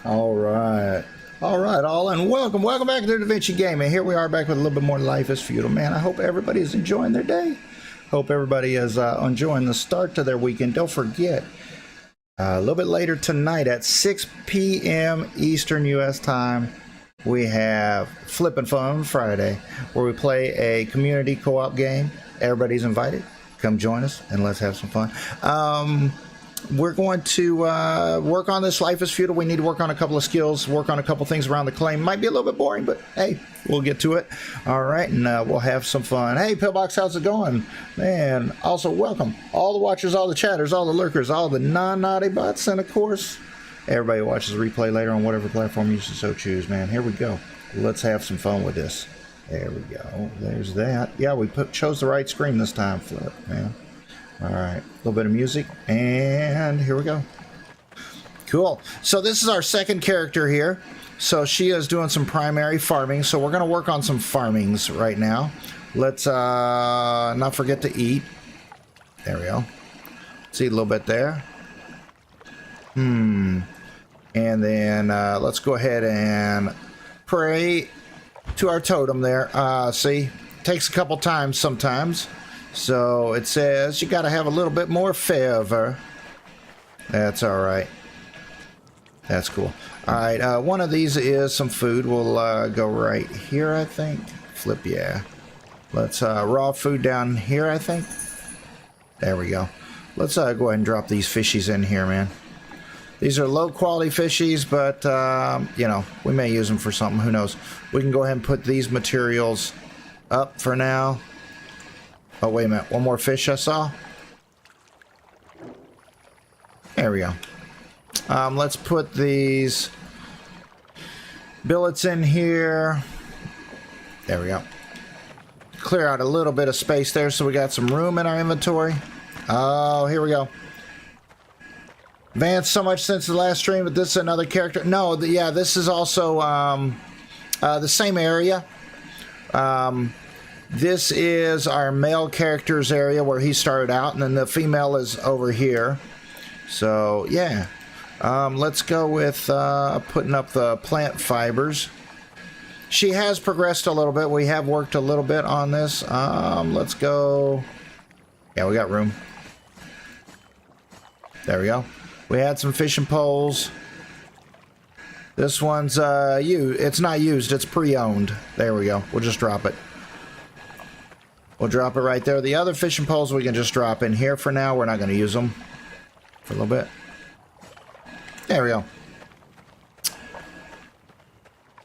All right. All right, all, and welcome back to the Vinci Gaming. Here we are back with a little bit more Life is Feudal. Man, I hope everybody is enjoying their day. Hope everybody is enjoying the start to their weekend. Don't forget, a little bit later tonight at 6 p.m. Eastern U.S. time, we have Flippin' Fun Friday, where we play a community co-op game. Everybody's invited. Come join us, and let's have some fun. We're going to work on this Life is Feudal. We need to work on a couple of skills, work on a couple things around the claim. Might be a little bit boring, but hey, we'll get to it. All right, and we'll have some fun. Hey, Pillbox, how's it going? Man, also welcome. All the watchers, all the chatters, all the lurkers, all the non-naughty bots, and of course, everybody watches the replay later on whatever platform you so choose, man. Here we go. Let's have some fun with this. There we go. There's that. Yeah, we chose the right screen this time, Flip, man. All right, a little bit of music, and here we go. Cool. So this is our second character here. So she is doing some primary farming. So we're going to work on some farmings right now. Let's not forget to eat. There we go. Let's eat a little bit there. And then let's go ahead and pray to our totem there. See, takes a couple times sometimes. So it says you got to have a little bit more favor. That's all right. That's cool. All right, one of these is some food. We'll go right here, I think. Flip, yeah. Let's raw food down here, I think. There we go. Let's go ahead and drop these fishies in here, man. These are low quality fishies, but you know, we may use them for something. Who knows? We can go ahead and put these materials up for now. Oh, wait a minute. One more fish I saw. There we go. Let's put these billets in here. There we go. Clear out a little bit of space there so we got some room in our inventory. Oh, here we go. Advanced so much since the last stream, but this is another character. No, yeah, this is also the same area. This is our male character's area where he started out, and then the female is over here. So, yeah. Let's go with putting up the plant fibers. She has progressed a little bit. We have worked a little bit on this. Let's go. Yeah, we got room. There we go. We had some fishing poles. This one's it's not used, it's pre-owned. There we go. We'll just drop it. We'll drop it right there. The other fishing poles we can just drop in here for now. We're not going to use them for a little bit. There we go.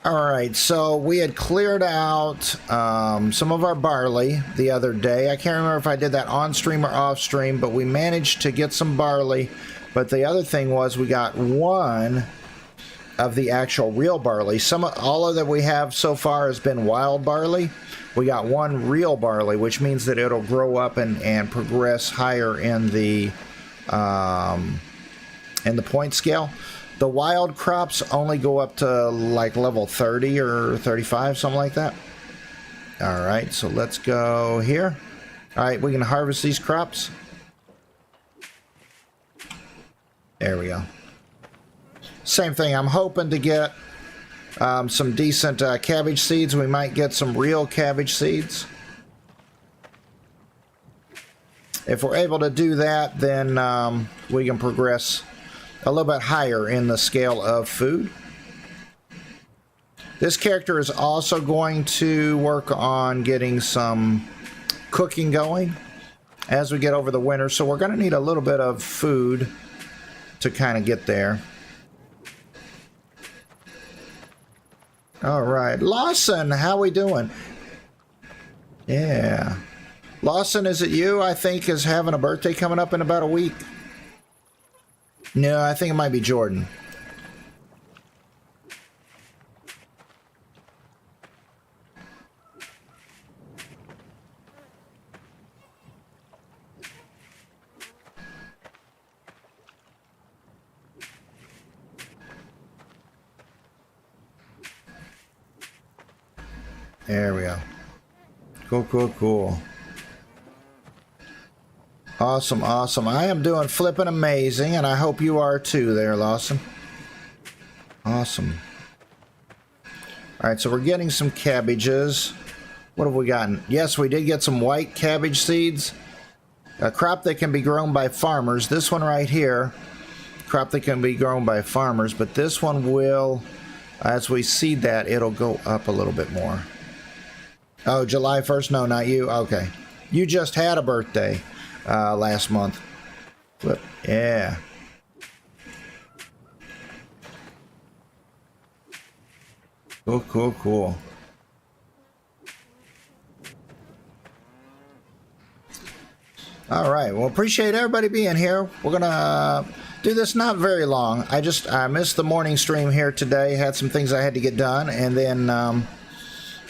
Alright, so we had cleared out some of our barley the other day. I can't remember if I did that on stream or off stream, but we managed to get some barley. But the other thing was we got one of the actual real barley. All of that we have so far has been wild barley. We got one real barley, which means that it'll grow up and progress higher in the point scale. The wild crops only go up to like level 30 or 35, something like that. All right, so let's go here. All right, we can harvest these crops. There we go. Same thing. I'm hoping to get some decent cabbage seeds. We might get some real cabbage seeds. If we're able to do that, then we can progress a little bit higher in the scale of food. This character is also going to work on getting some cooking going as we get over the winter. So we're going to need a little bit of food to kind of get there. All right, Lawson, how we doing? Yeah, Lawson, is it you? I think is having a birthday coming up in about a week. No, I think it might be Jordan. There we go. Cool, cool, cool. Awesome, awesome. I am doing flipping amazing, and I hope you are too there, Lawson. Awesome. All right, so we're getting some cabbages. What have we gotten? Yes, we did get some white cabbage seeds. A crop that can be grown by farmers. This one right here, crop that can be grown by farmers, but this one will, as we seed that, it'll go up a little bit more. Oh, July 1st? No, not you. Okay. You just had a birthday last month. Flip. Yeah. Cool, cool, cool. All right. Well, appreciate everybody being here. We're going to do this not very long. I missed the morning stream here today. Had some things I had to get done. And then,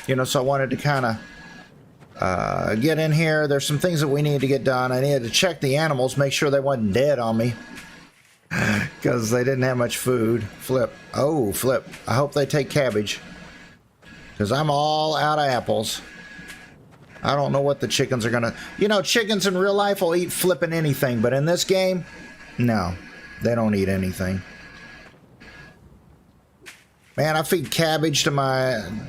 you know, so I wanted to kind of get in here. There's some things that we need to get done. I needed to check the animals, make sure they wasn't dead on me. Because they didn't have much food. Flip. Oh, flip. I hope they take cabbage. Because I'm all out of apples. I don't know what the chickens are going to... You know, chickens in real life will eat flipping anything. But in this game, no. They don't eat anything. Man, I feed cabbage to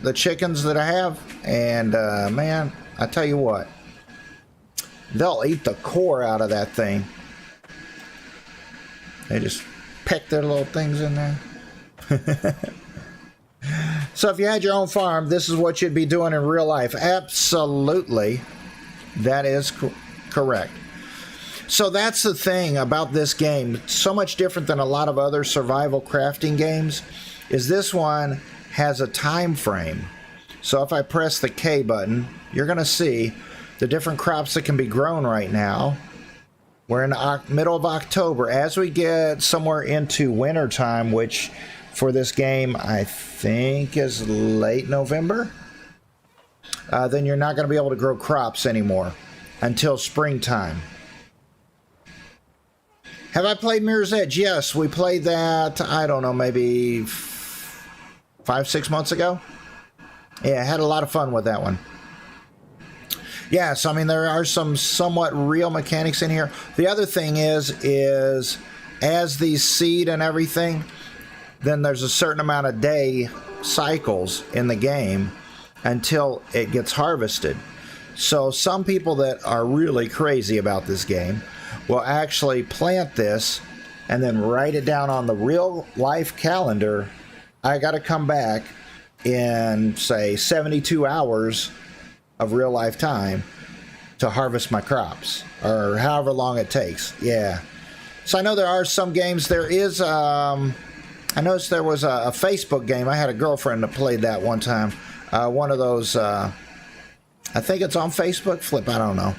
the chickens that I have. And, man, I tell you what. They'll eat the core out of that thing. They just peck their little things in there. So if you had your own farm, this is what you'd be doing in real life. Absolutely. That is correct. So that's the thing about this game. It's so much different than a lot of other survival crafting games. Is this one has a time frame. So if I press the K button, you're going to see the different crops that can be grown right now. We're in the middle of October. As we get somewhere into winter time, which for this game I think is late November, then you're not going to be able to grow crops anymore until springtime. Have I played Mirror's Edge? Yes, we played that, I don't know, maybe 5-6 months ago. Yeah, I had a lot of fun with that one. Yes, I mean, there are some somewhat real mechanics in here. The other thing is as these seed and everything, then there's a certain amount of day cycles in the game until it gets harvested. So some people that are really crazy about this game will actually plant this and then write it down on the real life calendar. I got to come back in, say, 72 hours of real life time to harvest my crops, or however long it takes. Yeah. So I know there are some games. There is, I noticed there was a Facebook game. I had a girlfriend that played that one time. One of those, I think it's on Facebook. Flip, I don't know.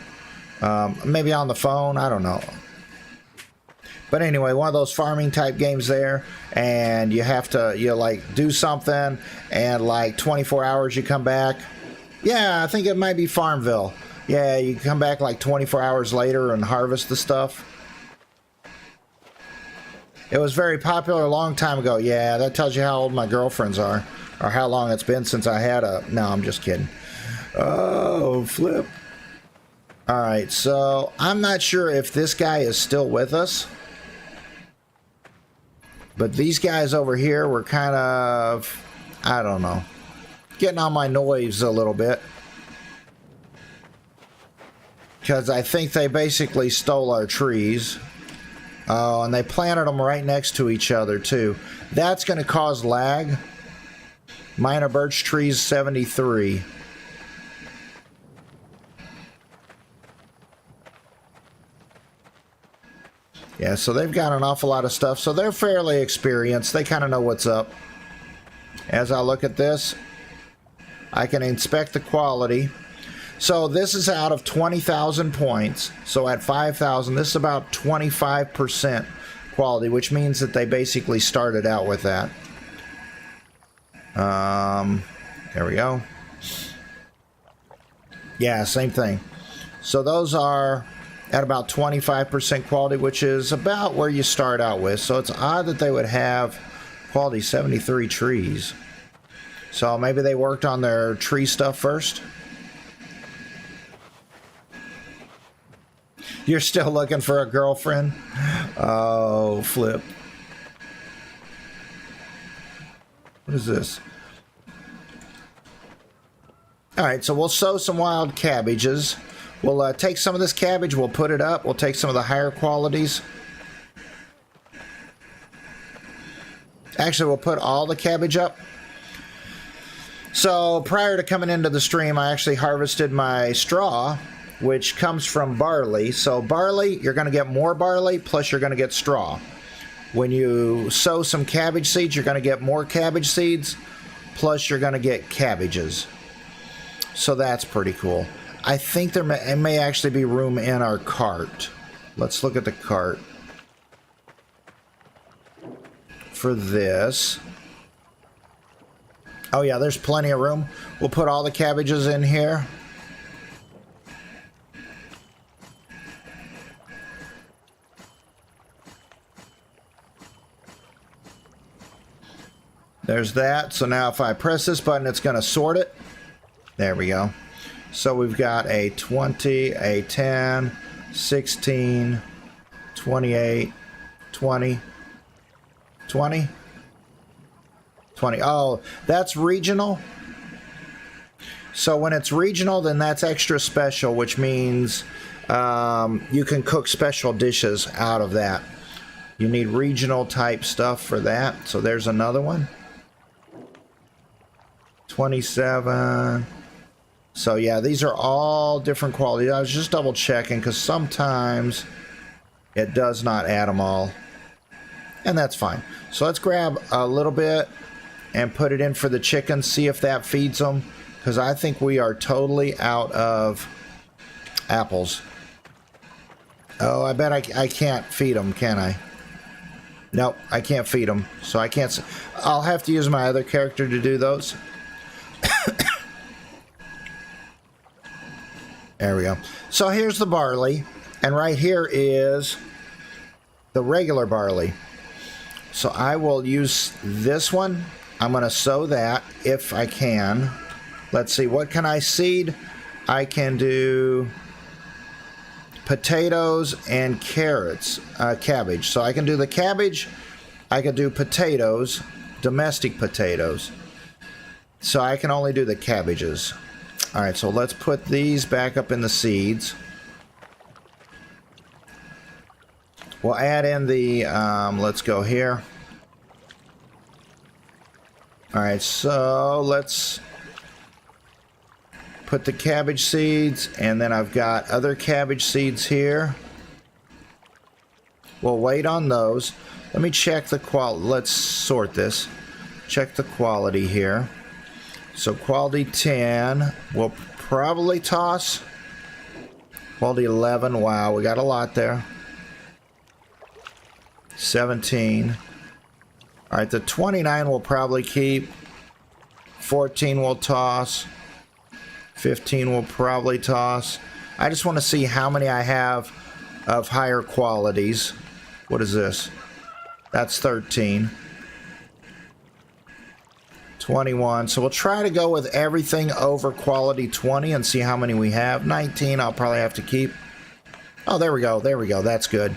Maybe on the phone. I don't know. But anyway, one of those farming type games there, and you have to, you like do something, and like 24 hours you come back. Yeah, I think it might be Farmville. Yeah, you come back like 24 hours later and harvest the stuff. It was very popular a long time ago. Yeah, that tells you how old my girlfriends are, or how long it's been since I had a... No, I'm just kidding. Oh, flip. All right, so I'm not sure if this guy is still with us. But these guys over here were kind of, I don't know, getting on my nerves a little bit. Because I think they basically stole our trees. Oh, and they planted them right next to each other, too. That's going to cause lag. Minor birch trees 73. Yeah, so they've got an awful lot of stuff. So they're fairly experienced. They kind of know what's up. As I look at this, I can inspect the quality. So this is out of 20,000 points. So at 5,000, this is about 25% quality, which means that they basically started out with that. There we go. Yeah, same thing. So those are at about 25% quality, which is about where you start out with. So it's odd that they would have quality 73 trees. So maybe they worked on their tree stuff first. You're still looking for a girlfriend? Oh, flip. What is this? Alright, so we'll sow some wild cabbages. We'll take some of this cabbage, we'll put it up. We'll take some of the higher qualities. Actually, we'll put all the cabbage up. So prior to coming into the stream, I actually harvested my straw, which comes from barley. So barley, you're going to get more barley, plus you're going to get straw. When you sow some cabbage seeds, you're going to get more cabbage seeds, plus you're going to get cabbages. So that's pretty cool. I think there may actually be room in our cart. Let's look at the cart for this. Oh yeah, there's plenty of room. We'll put all the cabbages in here. There's that. So now if I press this button, it's going to sort it. There we go. So we've got a 20, a 10, 16, 28, 20, 20, 20. Oh, that's regional. So when it's regional, then that's extra special, which means you can cook special dishes out of that. You need regional type stuff for that. So there's another one. 27. So yeah, these are all different qualities. I was just double checking because sometimes it does not add them all. And that's fine. So let's grab a little bit and put it in for the chickens, see if that feeds them. Because I think we are totally out of apples. Oh, I bet I can't feed them, can I? Nope, I can't feed them. So I can't. I'll have to use my other character to do those. There we go. So here's the barley, and right here is the regular barley. So I will use this one. I'm going to sow that if I can. Let's see, what can I seed? I can do potatoes and carrots, cabbage. So I can do the cabbage. I can do potatoes, domestic potatoes. So I can only do the cabbages. All right, so let's put these back up in the seeds. We'll add in the, let's go here. All right, so let's put the cabbage seeds, and then I've got other cabbage seeds here. We'll wait on those. Let me check the quality. Let's sort this. Check the quality here. So quality 10, we'll probably toss. Quality 11, wow, we got a lot there. 17. All right, the 29 we'll probably keep. 14 we'll toss. 15 we'll probably toss. I just want to see how many I have of higher qualities. What is this? That's 13. 21. So we'll try to go with everything over quality 20 and see how many we have. 19 I'll probably have to keep. Oh, there we go. There we go. That's good.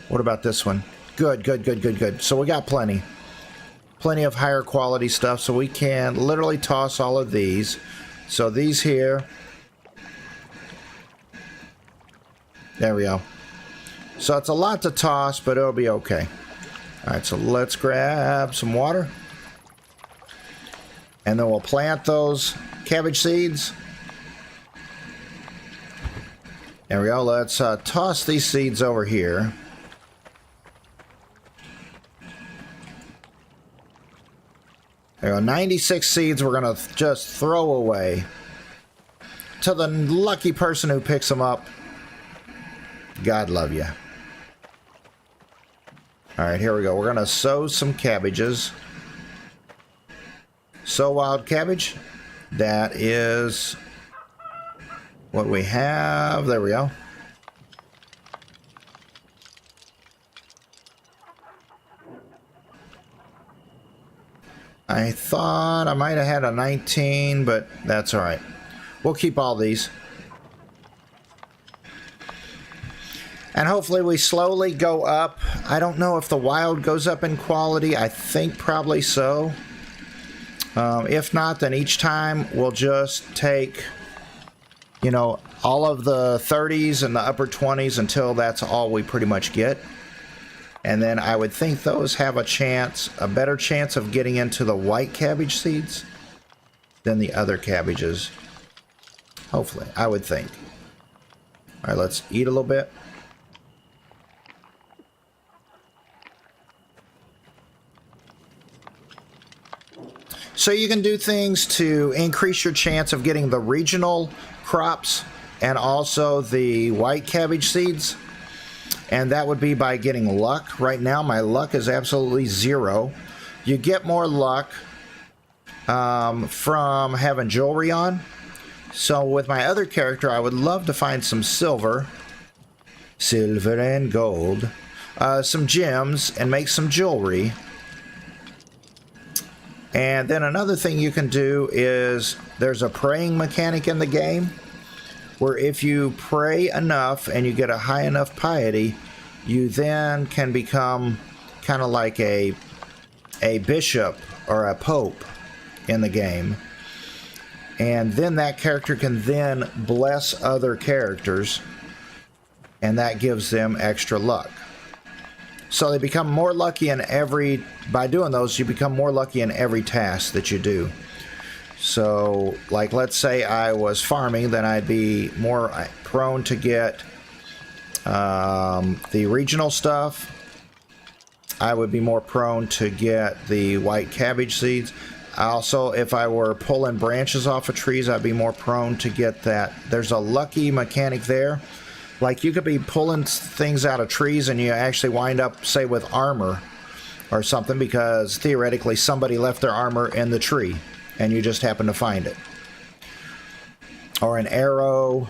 What about this one? Good, good, good, good, good. So we got plenty. Plenty of higher quality stuff. So we can literally toss all of these. So these here. There we go. So it's a lot to toss, but it'll be okay. All right, so let's grab some water. And then we'll plant those cabbage seeds. There we go. Let's toss these seeds over here. There we go. 96 seeds we're going to just throw away. To the lucky person who picks them up. God love you. All right, here we go. We're going to sow some cabbages. Sow wild cabbage. That is what we have. There we go. I thought I might have had a 19, but that's all right. We'll keep all these. And hopefully we slowly go up. I don't know if the wild goes up in quality. I think probably so. If not, then each time we'll just take, you know, all of the 30s and the upper 20s until that's all we pretty much get. And then I would think those have a chance, a better chance of getting into the white cabbage seeds than the other cabbages. Hopefully, I would think. All right, let's eat a little bit. So you can do things to increase your chance of getting the regional crops and also the white cabbage seeds. And that would be by getting luck. Right now, my luck is absolutely 0. You get more luck from having jewelry on. So with my other character, I would love to find some silver and gold, some gems, and make some jewelry. And then another thing you can do is there's a praying mechanic in the game where if you pray enough and you get a high enough piety, you then can become kind of like a bishop or a pope in the game. And then that character can then bless other characters, and that gives them extra luck. So they become more lucky in every, by doing those, you become more lucky in every task that you do. So, like, let's say I was farming, then I'd be more prone to get the regional stuff. I would be more prone to get the white cabbage seeds. Also, if I were pulling branches off of trees, I'd be more prone to get that. There's a lucky mechanic there. Like, you could be pulling things out of trees and you actually wind up, say, with armor or something because theoretically somebody left their armor in the tree and you just happen to find it. Or an arrow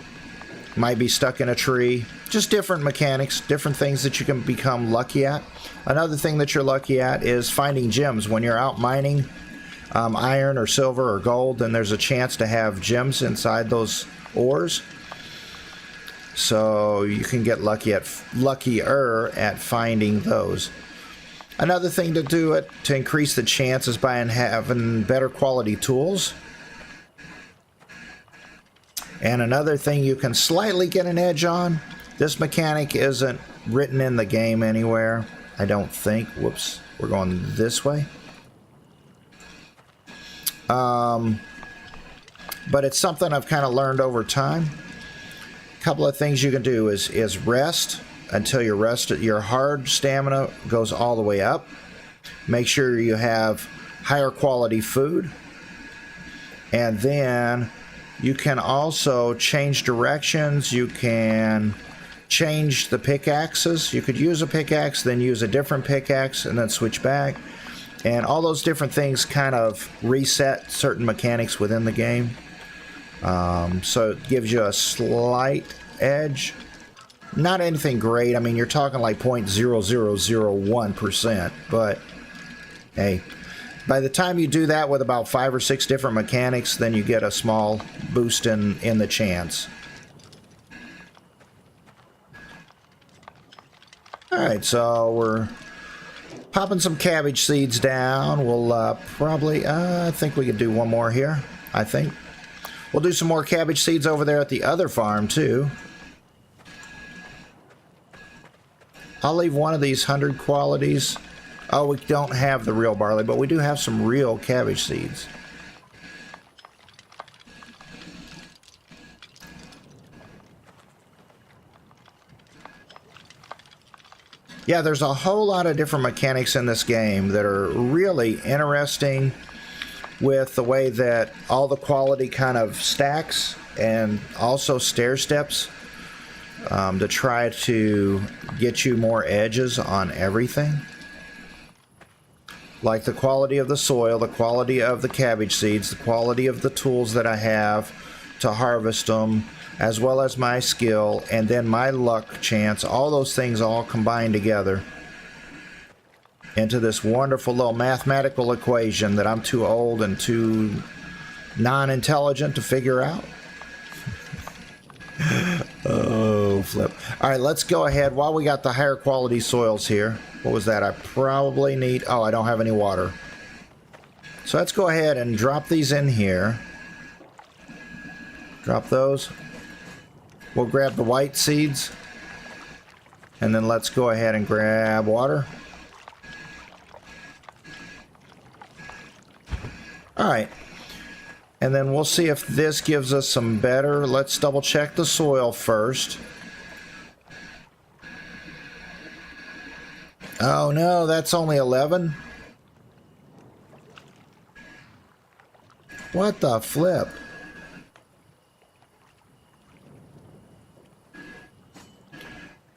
might be stuck in a tree. Just different mechanics, different things that you can become lucky at. Another thing that you're lucky at is finding gems. When you're out mining iron or silver or gold, then there's a chance to have gems inside those ores. So you can get luckier at finding those. Another thing to do it to increase the chances by having better quality tools. And another thing you can slightly get an edge on. This mechanic isn't written in the game anywhere, I don't think. Whoops, we're going this way. But it's something I've kind of learned over time. Couple of things you can do is rest until your hard stamina goes all the way up. Make sure you have higher quality food, and then you can also change directions. You can change the pickaxes. You could use a pickaxe, then use a different pickaxe, and then switch back. And all those different things kind of reset certain mechanics within the game. So it gives you a slight edge. Not anything great. I mean, you're talking like 0.0001%. But, hey, by the time you do that with about 5 or 6 different mechanics, then you get a small boost in the chance. Alright, so we're popping some cabbage seeds down. We'll probably, I think we could do one more here, I think. We'll do some more cabbage seeds over there at the other farm, too. I'll leave one of these 100 qualities. Oh, we don't have the real barley, but we do have some real cabbage seeds. Yeah, there's a whole lot of different mechanics in this game that are really interesting, with the way that all the quality kind of stacks, and also stair steps to try to get you more edges on everything. Like the quality of the soil, the quality of the cabbage seeds, the quality of the tools that I have to harvest them, as well as my skill, and then my luck chance. All those things all combine together into this wonderful little mathematical equation that I'm too old and too non-intelligent to figure out. Oh, flip. All right, let's go ahead. While we got the higher quality soils here, what was that? I probably need, oh, I don't have any water. So let's go ahead and drop these in here. Drop those. We'll grab the white seeds. And then let's go ahead and grab water. Alright. And then we'll see if this gives us some better. Let's double check the soil first. Oh no, that's only 11. What the flip?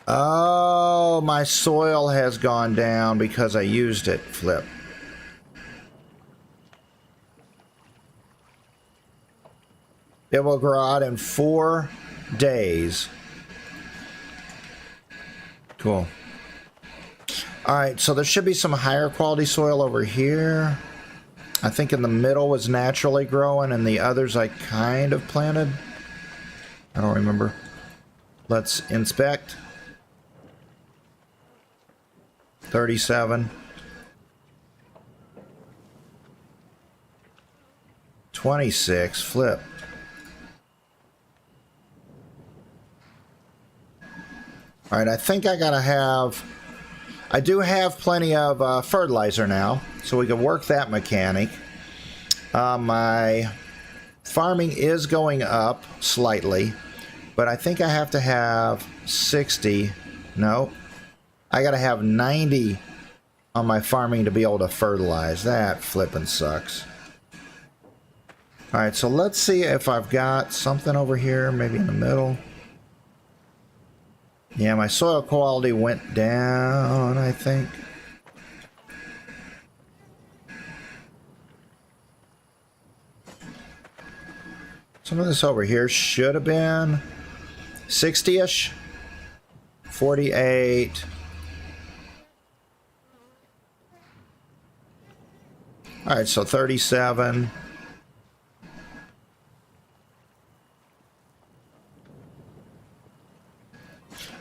Oh, my soil has gone down because I used it. Flip. It will grow out in 4 days. Cool. Alright, so there should be some higher quality soil over here. I think in the middle was naturally growing and the others I kind of planted. I don't remember. Let's inspect. 37. 26. Flip. Alright, I think I gotta have... I do have plenty of fertilizer now, so we can work that mechanic. My farming is going up slightly, but I think I have to have 60. No, I gotta have 90 on my farming to be able to fertilize. That flipping sucks. Alright, so let's see if I've got something over here, maybe in the middle. Yeah, my soil quality went down, I think. Some of this over here should have been 60-ish. 48. Alright, so 37.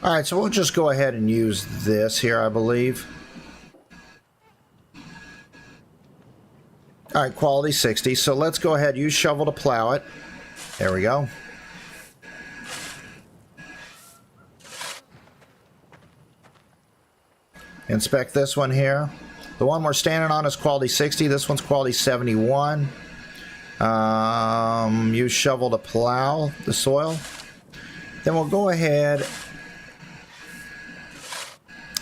Alright, so we'll just go ahead and use this here, I believe. Alright, quality 60. So let's go ahead, use shovel to plow it. There we go. Inspect this one here. The one we're standing on is quality 60. This one's quality 71. Use shovel to plow the soil. Then we'll go ahead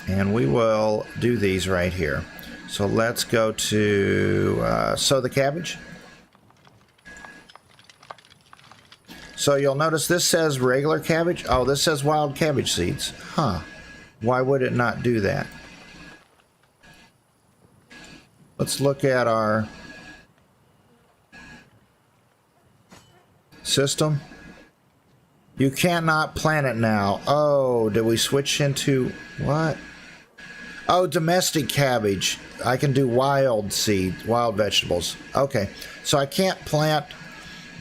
and we will do these right here. So let's go to sow the cabbage. So you'll notice this says regular cabbage. Oh, this says wild cabbage seeds. Huh. Why would it not do that? Let's look at our system. You cannot plant it now. Oh, did we switch into what? Oh, domestic cabbage. I can do wild seeds, wild vegetables. Okay, so I can't plant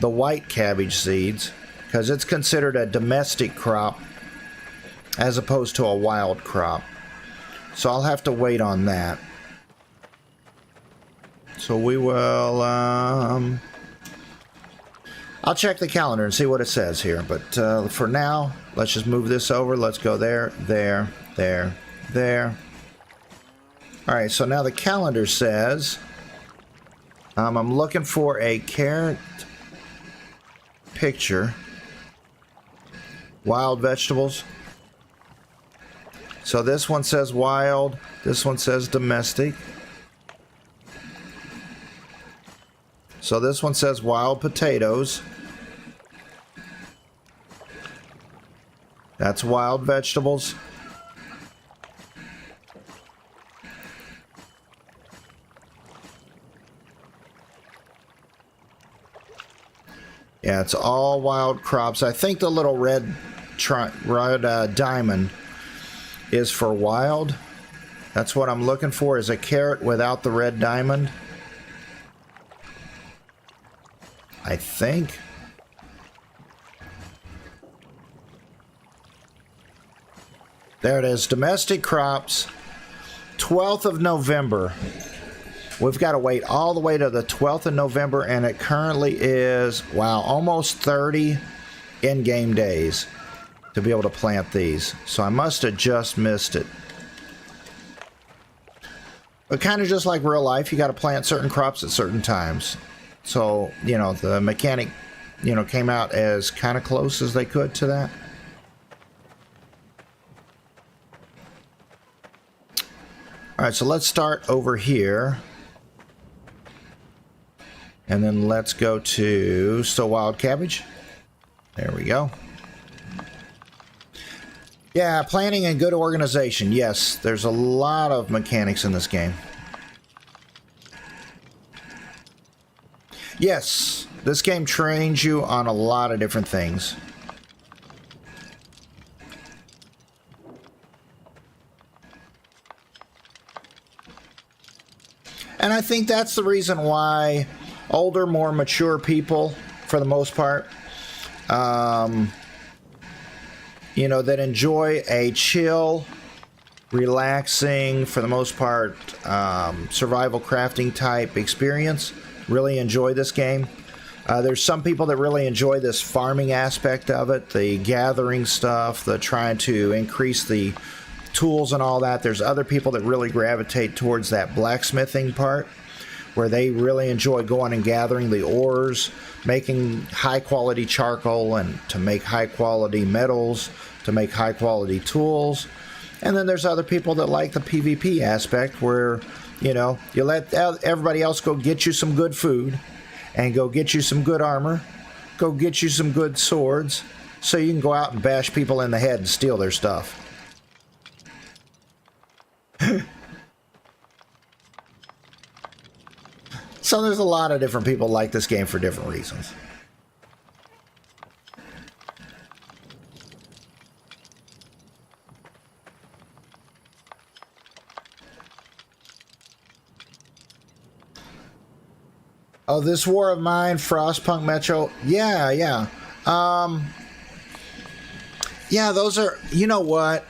the white cabbage seeds because it's considered a domestic crop as opposed to a wild crop. So I'll have to wait on that. So we will, I'll check the calendar and see what it says here. But for now, let's just move this over. Let's go there, there, there, there. Alright, so now the calendar says I'm looking for a carrot picture. Wild vegetables. So this one says wild. This one says domestic. So this one says wild potatoes. That's wild vegetables. Yeah, it's all wild crops. I think the little red diamond is for wild. That's what I'm looking for, is a carrot without the red diamond. I think. There it is. Domestic crops. 12th of November. We've got to wait all the way to the 12th of November, and it currently is, wow, almost 30 in-game days to be able to plant these. So I must have just missed it. But kind of just like real life, you got to plant certain crops at certain times. So, you know, the mechanic, you know, came out as kind of close as they could to that. All right, so let's start over here. And then let's go to still wild cabbage. There we go. Yeah, planning and good organization. Yes, there's a lot of mechanics in this game. Yes, this game trains you on a lot of different things. And I think that's the reason why older, more mature people, for the most part, you know, that enjoy a chill, relaxing, for the most part, survival crafting type experience, really enjoy this game. There's some people that really enjoy this farming aspect of it, the gathering stuff, the trying to increase the tools and all that. There's other people that really gravitate towards that blacksmithing part, where they really enjoy going and gathering the ores, making high quality charcoal, and to make high quality metals, to make high quality tools. And then there's other people that like the PvP aspect, where, you know, you let everybody else go get you some good food, and go get you some good armor, go get you some good swords, so you can go out and bash people in the head and steal their stuff. So there's a lot of different people like this game for different reasons. Oh, this War of Mine, Frostpunk Metro. Yeah. Yeah, those are, you know what?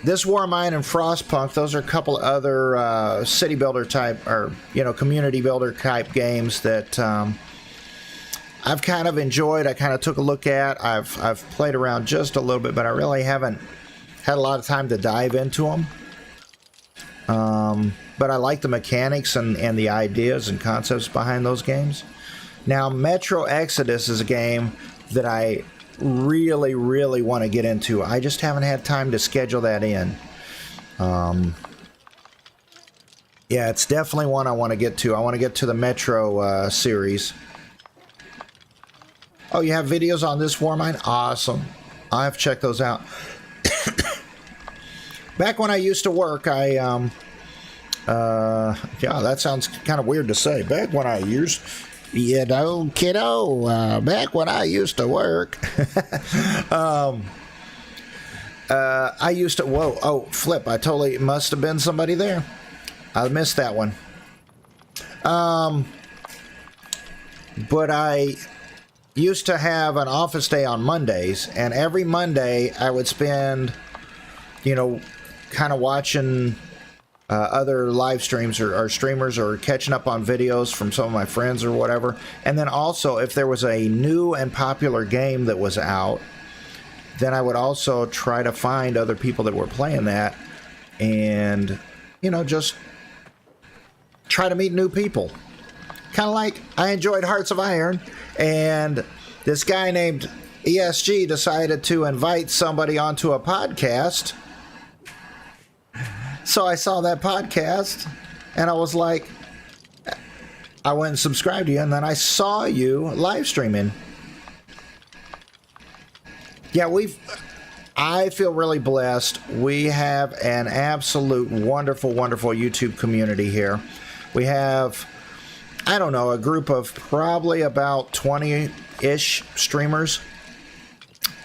This War of Mine and Frostpunk, those are a couple other city builder type, or, you know, community builder type games that I've kind of enjoyed. I kind of took a look at. I've played around just a little bit, but I really haven't had a lot of time to dive into them. But I like the mechanics and the ideas and concepts behind those games. Now, Metro Exodus is a game that I really want to get into. I just haven't had time to schedule that in. Yeah, it's definitely one I want to get to. I want to get to the Metro series. Oh, you have videos on this War Mine? Awesome. I'll have to check those out. Back when I used to work, yeah, that sounds kind of weird to say. Back when I used, you know, kiddo, back when I used to work, I used to, whoa, oh, flip, I totally, must have been somebody there. I missed that one. But I used to have an office day on Mondays, and every Monday I would spend, you know, kind of watching other live streams or streamers, or catching up on videos from some of my friends or whatever. And then also, if there was a new and popular game that was out, then I would also try to find other people that were playing that, and, you know, just try to meet new people. Kind of like I enjoyed Hearts of Iron, and this guy named ESG decided to invite somebody onto a podcast. So I saw that podcast, and I was like, I went and subscribed to you, and then I saw you live streaming. Yeah, I feel really blessed. We have an absolute wonderful YouTube community here. We have, I don't know, a group of probably about 20-ish streamers,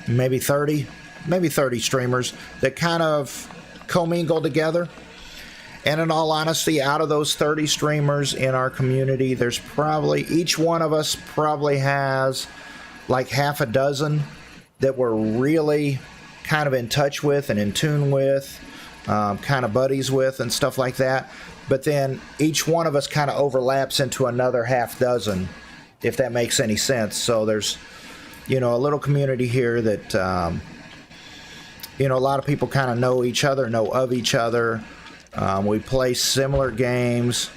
maybe 30 streamers that kind of commingle together. And in all honesty, out of those 30 streamers in our community, there's probably, each one of us probably has like half a dozen that we're really kind of in touch with and in tune with, kind of buddies with and stuff like that. but then each one of us kind of overlaps into another half dozen, if that makes any sense. So there's, you know, a little community here that, you know, a lot of people kind of know each other, know of each other. We play similar games.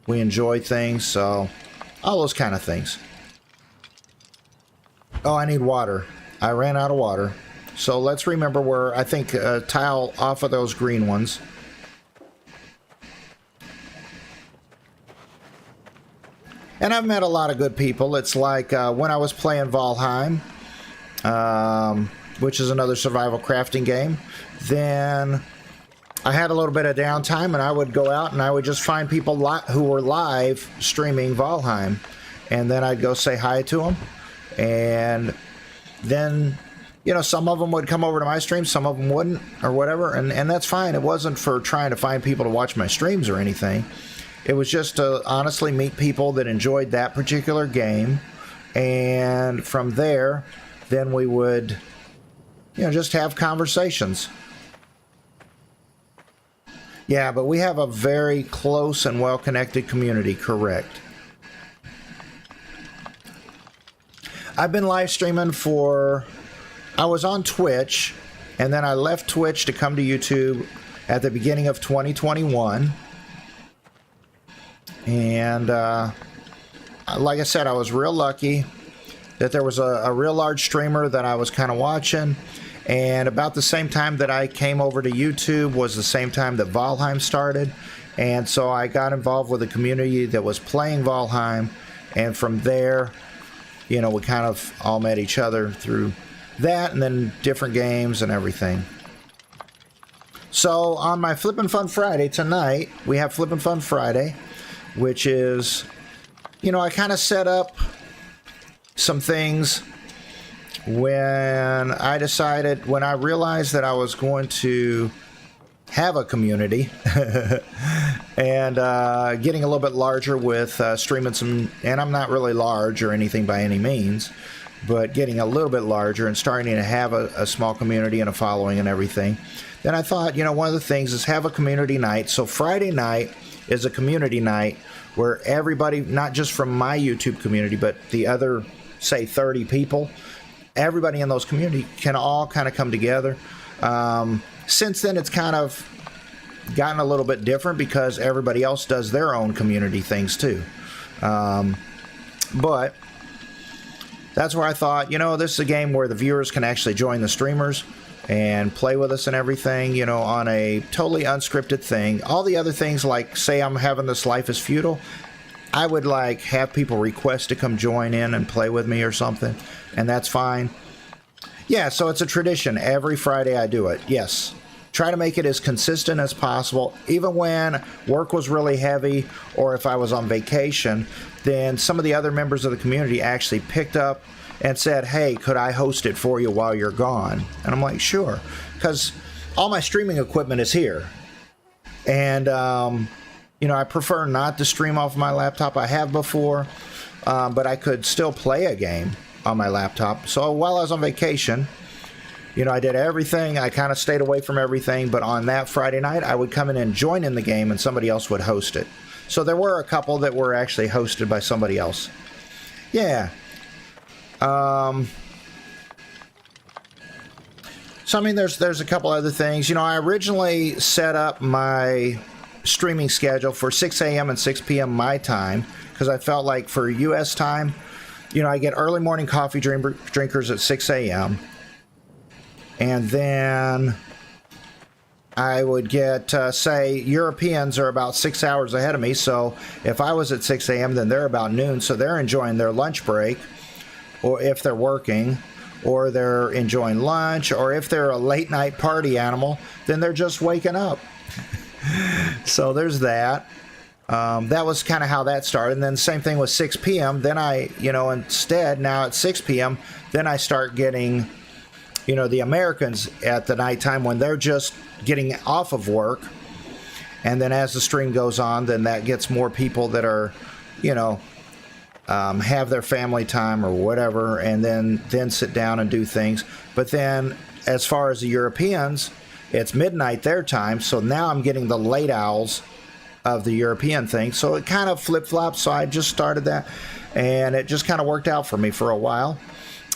We enjoy things, so all those kind of things. Oh, I need water. I ran out of water. So let's remember where, I think, tile off of those green ones. And I've met a lot of good people. It's like when I was playing Valheim, which is another survival crafting game, then I had a little bit of downtime, and I would go out and I would just find people who were live streaming Valheim, and then I'd go say hi to them. And then, you know, some of them would come over to my stream, some of them wouldn't, or whatever, and that's fine. It wasn't for trying to find people to watch my streams or anything. It was just to honestly meet people that enjoyed that particular game, and from there, then we would, you know, just have conversations. Yeah, but we have a very close and well-connected community, correct. I've been live streaming I was on Twitch, and then I left Twitch to come to YouTube at the beginning of 2021. And like I said, I was real lucky that there was a real large streamer that I was kind of watching. And about the same time that I came over to YouTube was the same time that Valheim started. And so I got involved with a community that was playing Valheim. And from there, you know, we kind of all met each other through that, and then different games and everything. So on my Flippin' Fun Friday tonight, we have Flippin' Fun Friday, which is, you know, I kind of set up some things when I realized that I was going to have a community and getting a little bit larger with streaming some, and I'm not really large or anything by any means, but getting a little bit larger and starting to have a small community and a following and everything. Then I thought, you know, one of the things is have a community night. So Friday night is a community night where everybody, not just from my YouTube community, but the other, say, 30 people, everybody in those communities can all kind of come together. Since then, it's kind of gotten a little bit different because everybody else does their own community things too. But that's where I thought, you know, this is a game where the viewers can actually join the streamers and play with us and everything, you know, on a totally unscripted thing. All the other things, like, say I'm having this Life is Feudal, I would, like, have people request to come join in and play with me or something, and that's fine. Yeah, so it's a tradition. Every Friday I do it, yes. Try to make it as consistent as possible. Even when work was really heavy or if I was on vacation, then some of the other members of the community actually picked up and said, hey, could I host it for you while you're gone? And I'm like, sure, because all my streaming equipment is here. And, you know, I prefer not to stream off my laptop. I have before, but I could still play a game on my laptop. So while I was on vacation, you know, I did everything. I kind of stayed away from everything, but on that Friday night, I would come in and join in the game and somebody else would host it. So there were a couple that were actually hosted by somebody else. Yeah. So I mean, there's a couple other things. You know, I originally set up my streaming schedule for 6 a.m. and 6 p.m. my time because I felt like for U.S. time, you know, I get early morning coffee drinkers at 6 a.m. and then I would get, say, Europeans are about 6 hours ahead of me. So if I was at 6 a.m., then they're about noon. So they're enjoying their lunch break, or if they're working, or they're enjoying lunch, or if they're a late night party animal, then they're just waking up. So there's that. That was kind of how that started. And then same thing with 6 p.m. Then I, you know, instead now at 6 p.m., then I start getting, you know, the Americans at the nighttime when they're just getting off of work. And then as the stream goes on, then that gets more people that are, you know, have their family time or whatever, and then sit down and do things. But then as far as the Europeans, it's midnight their time, so now I'm getting the late owls of the European thing. So it kind of flip-flopped, so I just started that, and it just kind of worked out for me for a while.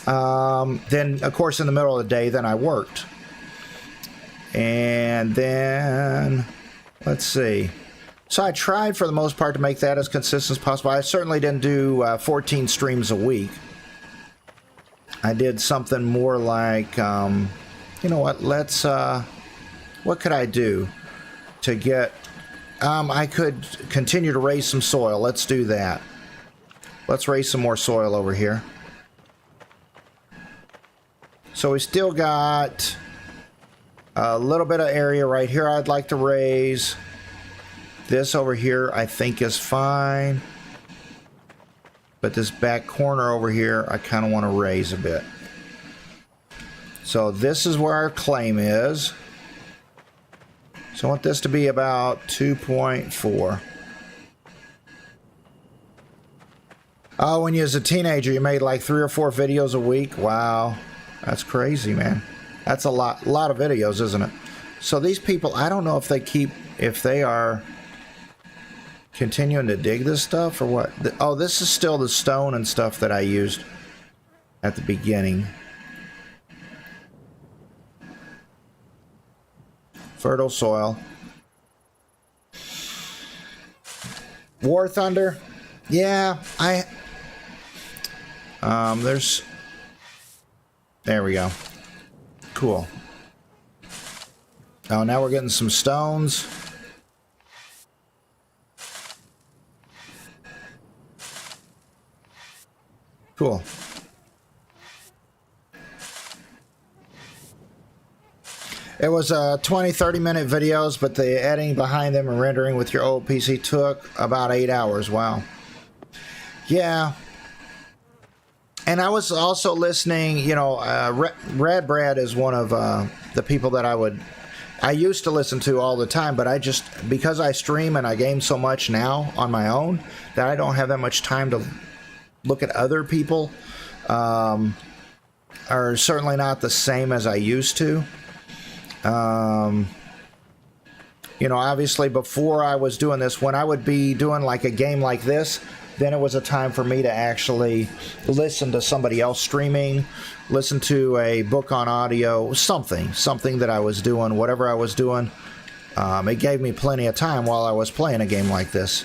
Then, of course, in the middle of the day, then I worked. And then, let's see. So I tried for the most part to make that as consistent as possible. I certainly didn't do 14 streams a week. I did something more like, you know what, let's, what could I do to get, I could continue to raise some soil. Let's do that. Let's raise some more soil over here. So we still got a little bit of area right here I'd like to raise. This over here I think is fine. But this back corner over here I kind of want to raise a bit. So this is where our claim is. So I want this to be about 2.4. Oh, when you was a teenager, you made like 3 or 4 videos a week. Wow, that's crazy, man. That's a lot of videos, isn't it? So these people, I don't know if they are continuing to dig this stuff or what. Oh, this is still the stone and stuff that I used at the beginning. Fertile soil. War Thunder. Yeah, there we go. Cool. Oh, now we're getting some stones. Cool. It was 20-30 minute videos, but the editing behind them and rendering with your old PC took about 8 hours. Wow. Yeah. And I was also listening, you know, Rad Brad is one of the people that I used to listen to all the time, but because I stream and I game so much now on my own, that I don't have that much time to look at other people, are certainly not the same as I used to. You know, obviously before I was doing this, when I would be doing like a game like this, then it was a time for me to actually listen to somebody else streaming, listen to a book on audio, something that I was doing, whatever I was doing. It gave me plenty of time while I was playing a game like this.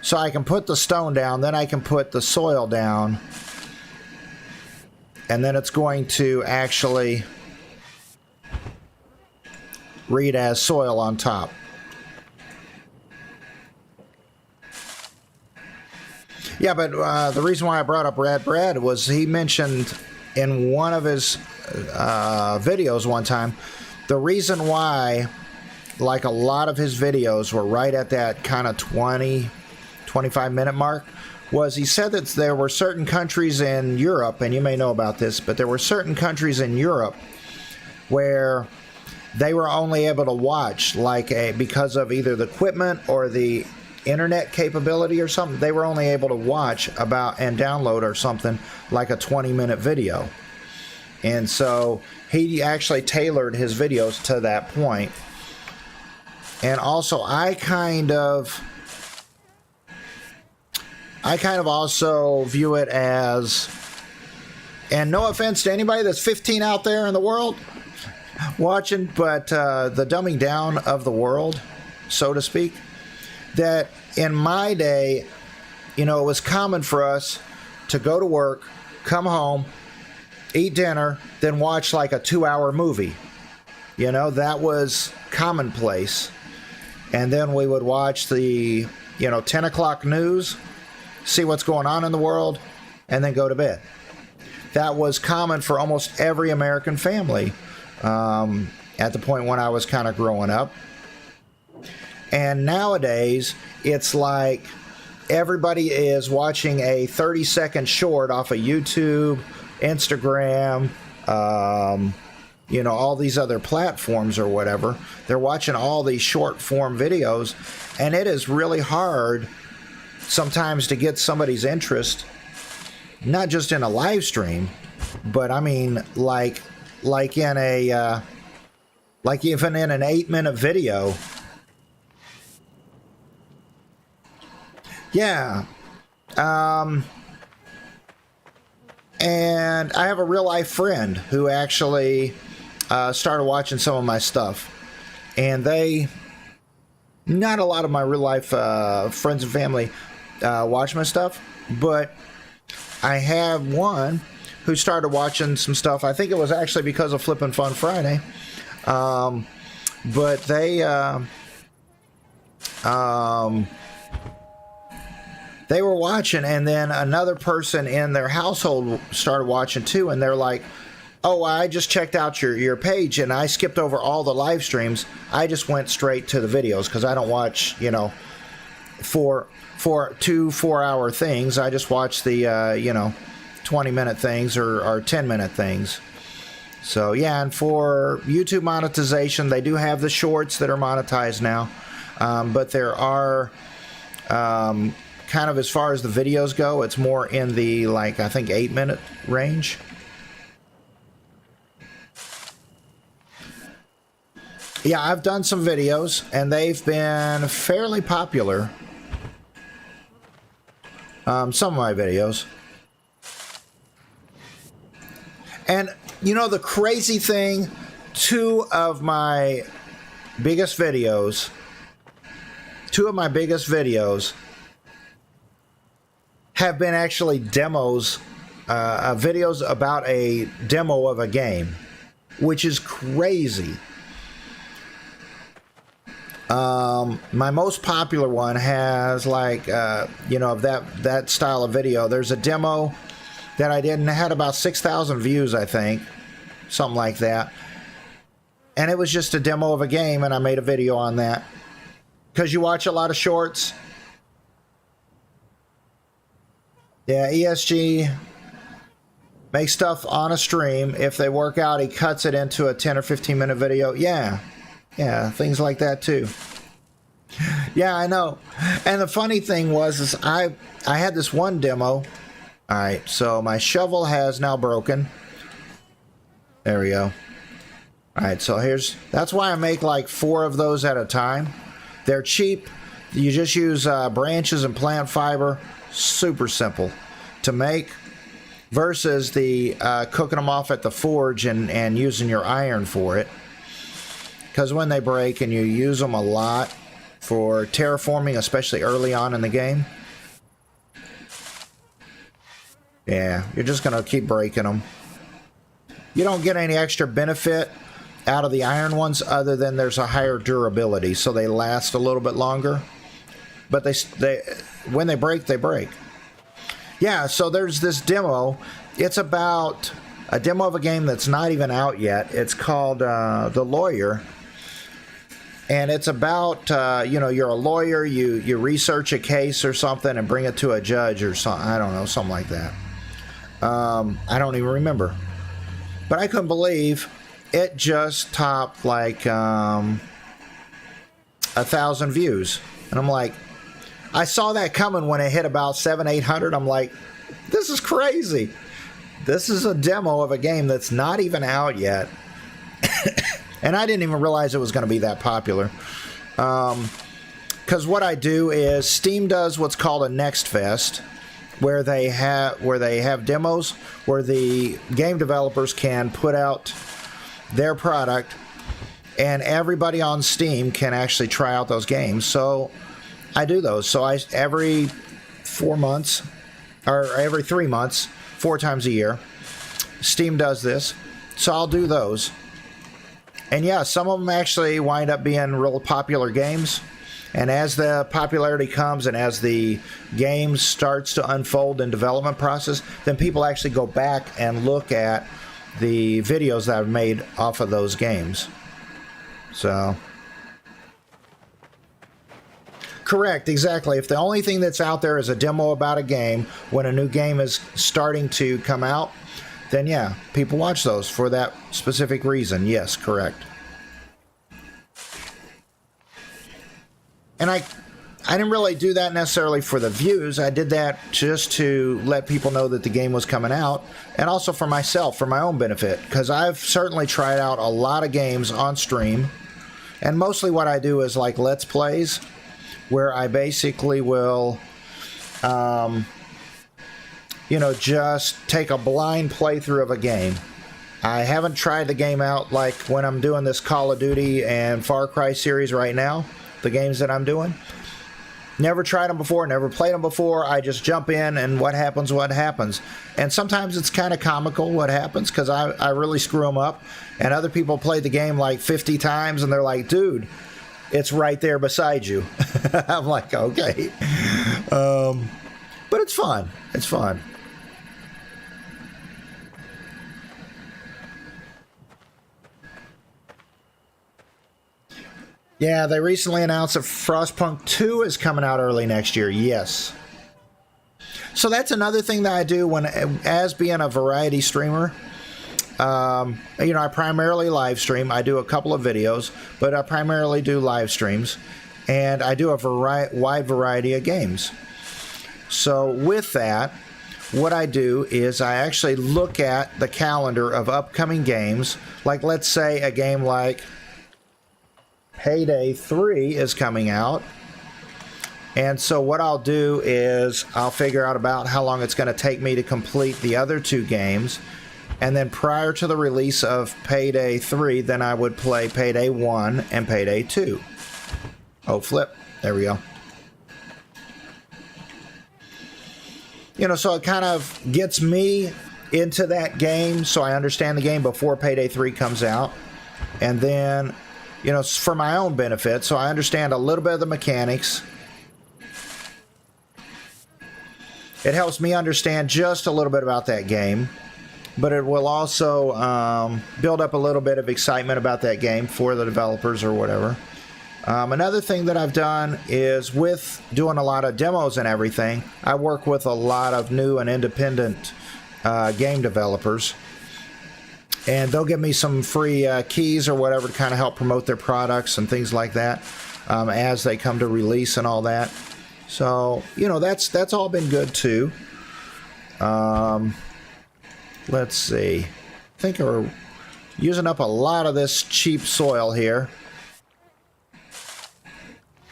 So I can put the stone down, then I can put the soil down, and then it's going to actually read as soil on top. Yeah, but the reason why I brought up Rad Brad was he mentioned in one of his videos one time, the reason why, like a lot of his videos were right at that kind of 20-25 minute mark, was he said that there were certain countries in Europe, and you may know about this, but there were certain countries in Europe where they were only able to watch, because of either the equipment or the internet capability or something, they were only able to watch about and download or something like a 20-minute video. And so he actually tailored his videos to that point. And also I kind of also view it as, and no offense to anybody that's 15 out there in the world watching, but the dumbing down of the world, so to speak, that in my day, you know, it was common for us to go to work, come home, eat dinner, then watch like a 2-hour movie. You know, that was commonplace. And then we would watch the, 10 o'clock news, see what's going on in the world, and then go to bed. That was common for almost every American family at the point when I was kind of growing up. And nowadays, it's like everybody is watching a 30-second short off of YouTube, Instagram, all these other platforms or whatever. They're watching all these short-form videos, and it is really hard sometimes to get somebody's interest, not just in a live stream, but I mean like in a Like even in an 8-minute video. Yeah. And I have a real life friend who actually started watching some of my stuff. And not a lot of my real life friends and family watch my stuff, but I have one who started watching some stuff. I think it was actually because of Flippin' Fun Friday. But they were watching, and then another person in their household started watching too, and they're like, oh, I just checked out your page, and I skipped over all the live streams. I just went straight to the videos, because I don't watch, you know, for 4-hour things. I just watch the, you know, 20-minute things or 10-minute things. So, yeah, and for YouTube monetization, they do have the shorts that are monetized now. But there are... kind of as far as the videos go, it's more in the, like, I think 8-minute range. Yeah, I've done some videos, and they've been fairly popular. Some of my videos. And, you know, the crazy thing, 2 of my biggest videos have been actually demos, videos about a demo of a game, which is crazy. My most popular one has, like, you know, that style of video. There's a demo that I did, and it had about 6,000 views, I think, something like that. And it was just a demo of a game, and I made a video on that. Because you watch a lot of shorts. Yeah, ESG makes stuff on a stream. If they work out, he cuts it into a 10 or 15-minute video. Yeah, things like that too. Yeah, I know. And the funny thing was, I had this one demo. All right, so my shovel has now broken. There we go. All right, so that's why I make like 4 of those at a time. They're cheap. You just use branches and plant fiber. Super simple to make, versus the cooking them off at the forge and using your iron for it. Because when they break and you use them a lot for terraforming, especially early on in the game, yeah, you're just going to keep breaking them. You don't get any extra benefit out of the iron ones other than there's a higher durability, so they last a little bit longer. But they when they break, they break. Yeah, so there's this demo. It's about a demo of a game that's not even out yet. It's called The Lawyer. And it's about, you know, you're a lawyer, you research a case or something and bring it to a judge or something. I don't know, something like that. I don't even remember. But I couldn't believe it just topped like 1,000 views. And I'm like, I saw that coming when it hit about 700-800. I'm like, this is crazy. This is a demo of a game that's not even out yet. And I didn't even realize it was going to be that popular. Because what I do is Steam does what's called a Next Fest, where they have demos where the game developers can put out their product, and everybody on Steam can actually try out those games. So I do those. So every 4 months, or every 3 months, 4 times a year, Steam does this. So I'll do those. And yeah, some of them actually wind up being real popular games. And as the popularity comes and as the game starts to unfold in development process, then people actually go back and look at the videos that I've made off of those games. So... Correct, exactly. If the only thing that's out there is a demo about a game when a new game is starting to come out, then yeah, people watch those for that specific reason. Yes, correct. And I didn't really do that necessarily for the views. I did that just to let people know that the game was coming out, and also for myself, for my own benefit, because I've certainly tried out a lot of games on stream, and mostly what I do is like Let's Plays, where I basically will, you know, just take a blind playthrough of a game. I haven't tried the game out like when I'm doing this Call of Duty and Far Cry series right now, the games that I'm doing. Never tried them before, never played them before. I just jump in and what happens, what happens. And sometimes it's kind of comical what happens, because I really screw them up. And other people play the game like 50 times and they're like, dude, it's right there beside you. I'm like, okay. But it's fun. It's fun. Yeah, they recently announced that Frostpunk 2 is coming out early next year. Yes. So that's another thing that I do when, as being a variety streamer. You know, I primarily live stream. I do a couple of videos, but I primarily do live streams, and I do a wide variety of games. So with that, what I do is I actually look at the calendar of upcoming games. Like, let's say a game like Payday 3 is coming out, and so what I'll do is I'll figure out about how long it's going to take me to complete the other two games, and then prior to the release of Payday 3, then I would play Payday 1 and Payday 2. Oh, flip. There we go. You know, so it kind of gets me into that game, so I understand the game before Payday 3 comes out, and then, you know, for my own benefit, so I understand a little bit of the mechanics. It helps me understand just a little bit about that game, but it will also build up a little bit of excitement about that game for the developers or whatever. Another thing that I've done is, with doing a lot of demos and everything, I work with a lot of new and independent game developers. And they'll give me some free keys or whatever to kind of help promote their products and things like that as they come to release and all that. So, you know, that's all been good too. Let's see. I think we're using up a lot of this cheap soil here.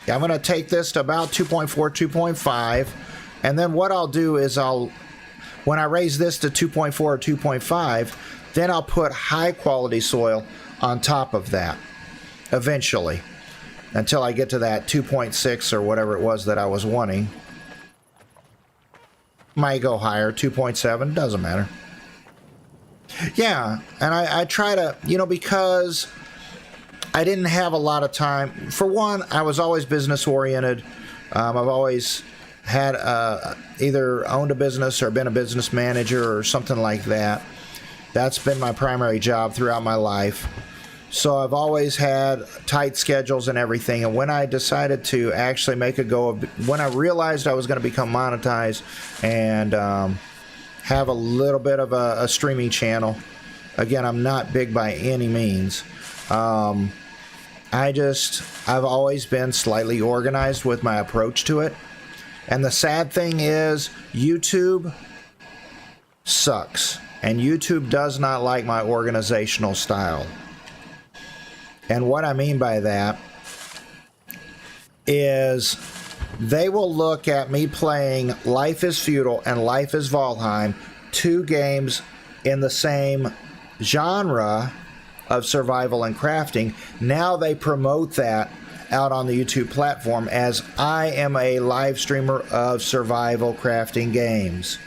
Yeah, I'm going to take this to about 2.4, 2.5. And then what I'll do is when I raise this to 2.4 or 2.5, then I'll put high quality soil on top of that eventually, until I get to that 2.6 or whatever it was that I was wanting. Might go higher, 2.7, doesn't matter. Yeah, and I try to, you know, because I didn't have a lot of time. For one, I was always business oriented. I've always had either owned a business or been a business manager or something like that. That's been my primary job throughout my life. So I've always had tight schedules and everything. And when I decided to actually make a go of, when I realized I was going to become monetized and have a little bit of a streaming channel, again, I'm not big by any means. I've always been slightly organized with my approach to it. And the sad thing is, YouTube sucks. And YouTube does not like my organizational style. And what I mean by that is they will look at me playing Life is Feudal and Life is Valheim, two games in the same genre of survival and crafting. Now they promote that out on the YouTube platform as I am a live streamer of survival crafting games.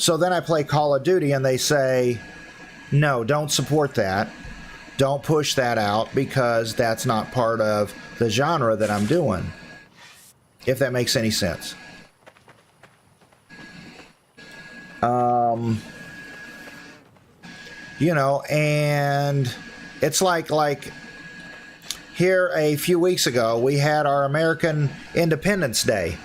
So then I play Call of Duty and they say, no, don't support that. Don't push that out because that's not part of the genre that I'm doing. If that makes any sense. You know, and it's like here a few weeks ago, we had our American Independence Day,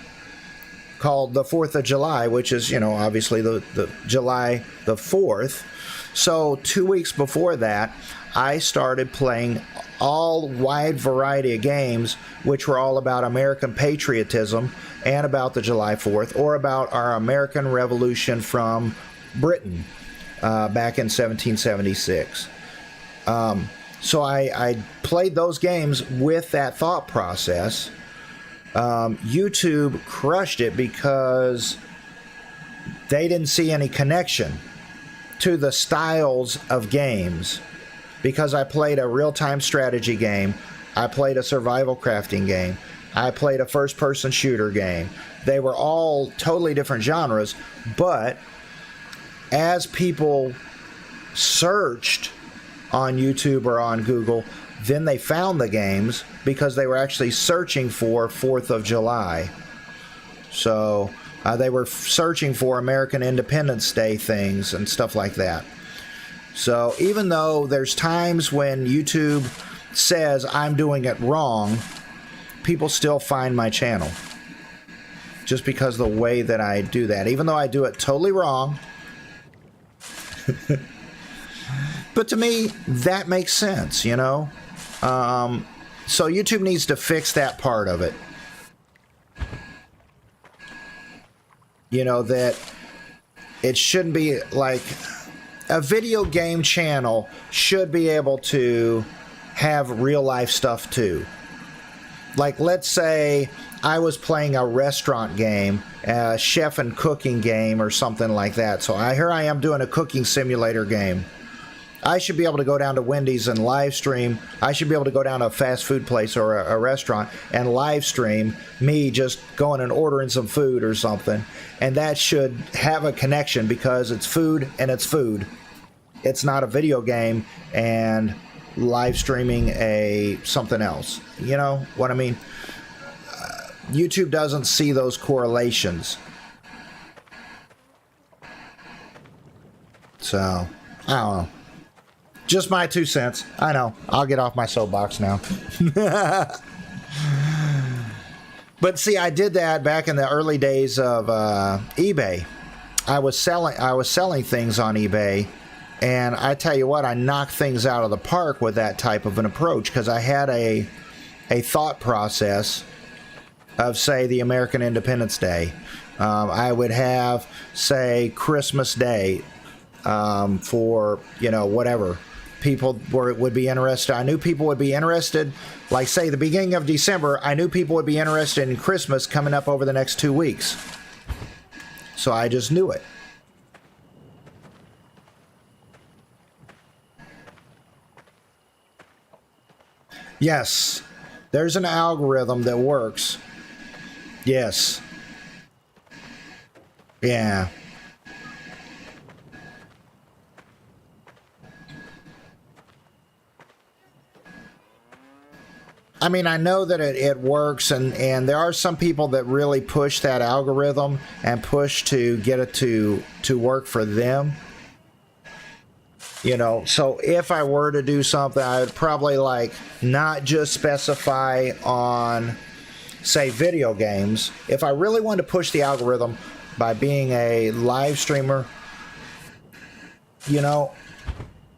called the 4th of July, which is, you know, obviously the July the 4th. So 2 weeks before that, I started playing all wide variety of games, which were all about American patriotism and about the July 4th, or about our American Revolution from Britain back in 1776. So I played those games with that thought process. YouTube crushed it because they didn't see any connection to the styles of games, because I played a real-time strategy game, I played a survival crafting game, I played a first-person shooter game. They were all totally different genres, but as people searched on YouTube or on Google, then they found the games because they were actually searching for 4th of July. So they were searching for American Independence Day things and stuff like that. So even though there's times when YouTube says I'm doing it wrong, people still find my channel just because of the way that I do that, even though I do it totally wrong. But to me, that makes sense, you know? So YouTube needs to fix that part of it. You know, that it shouldn't be like a video game channel should be able to have real life stuff too. Like, let's say I was playing a restaurant game, a chef and cooking game or something like that. So here I am doing a cooking simulator game. I should be able to go down to Wendy's and live stream. I should be able to go down to a fast food place or a restaurant and live stream me just going and ordering some food or something. And that should have a connection because it's food and it's food. It's not a video game and live streaming something else. You know what I mean? YouTube doesn't see those correlations. So, I don't know. Just my 2 cents. I know. I'll get off my soapbox now. But see, I did that back in the early days of eBay. I was selling things on eBay, and I tell you what, I knocked things out of the park with that type of an approach because I had a thought process of, say, the American Independence Day. I would have, say, Christmas Day for, you know, whatever. People would be interested. I knew people would be interested, like, say, the beginning of December, I knew people would be interested in Christmas coming up over the next 2 weeks. So I just knew it. Yes, there's an algorithm that works. Yes. Yeah. I mean, I know that it works, and there are some people that really push that algorithm and push to get it to work for them. You know, so if I were to do something, I would probably like not just specify on, say, video games. If I really wanted to push the algorithm by being a live streamer, you know,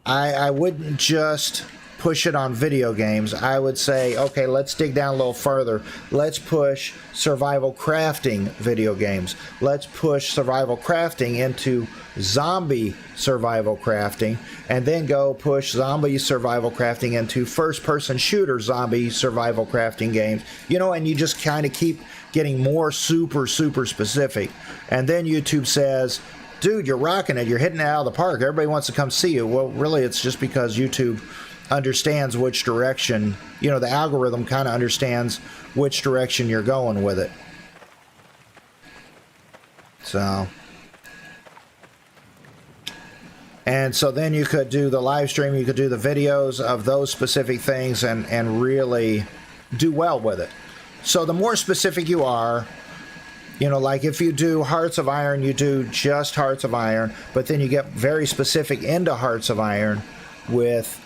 I wouldn't just push it on video games. I would say, okay, let's dig down a little further. Let's push survival crafting video games. Let's push survival crafting into zombie survival crafting, and then go push zombie survival crafting into first-person shooter zombie survival crafting games. You know, and you just kind of keep getting more super specific. And then YouTube says, dude, you're rocking it. You're hitting it out of the park. Everybody wants to come see you. Well, really, it's just because YouTube understands which direction, you know, the algorithm kind of understands which direction you're going with it. So, and so then you could do the live stream, you could do the videos of those specific things and really do well with it. So the more specific you are, you know, like if you do Hearts of Iron, you do just Hearts of Iron, but then you get very specific into Hearts of Iron with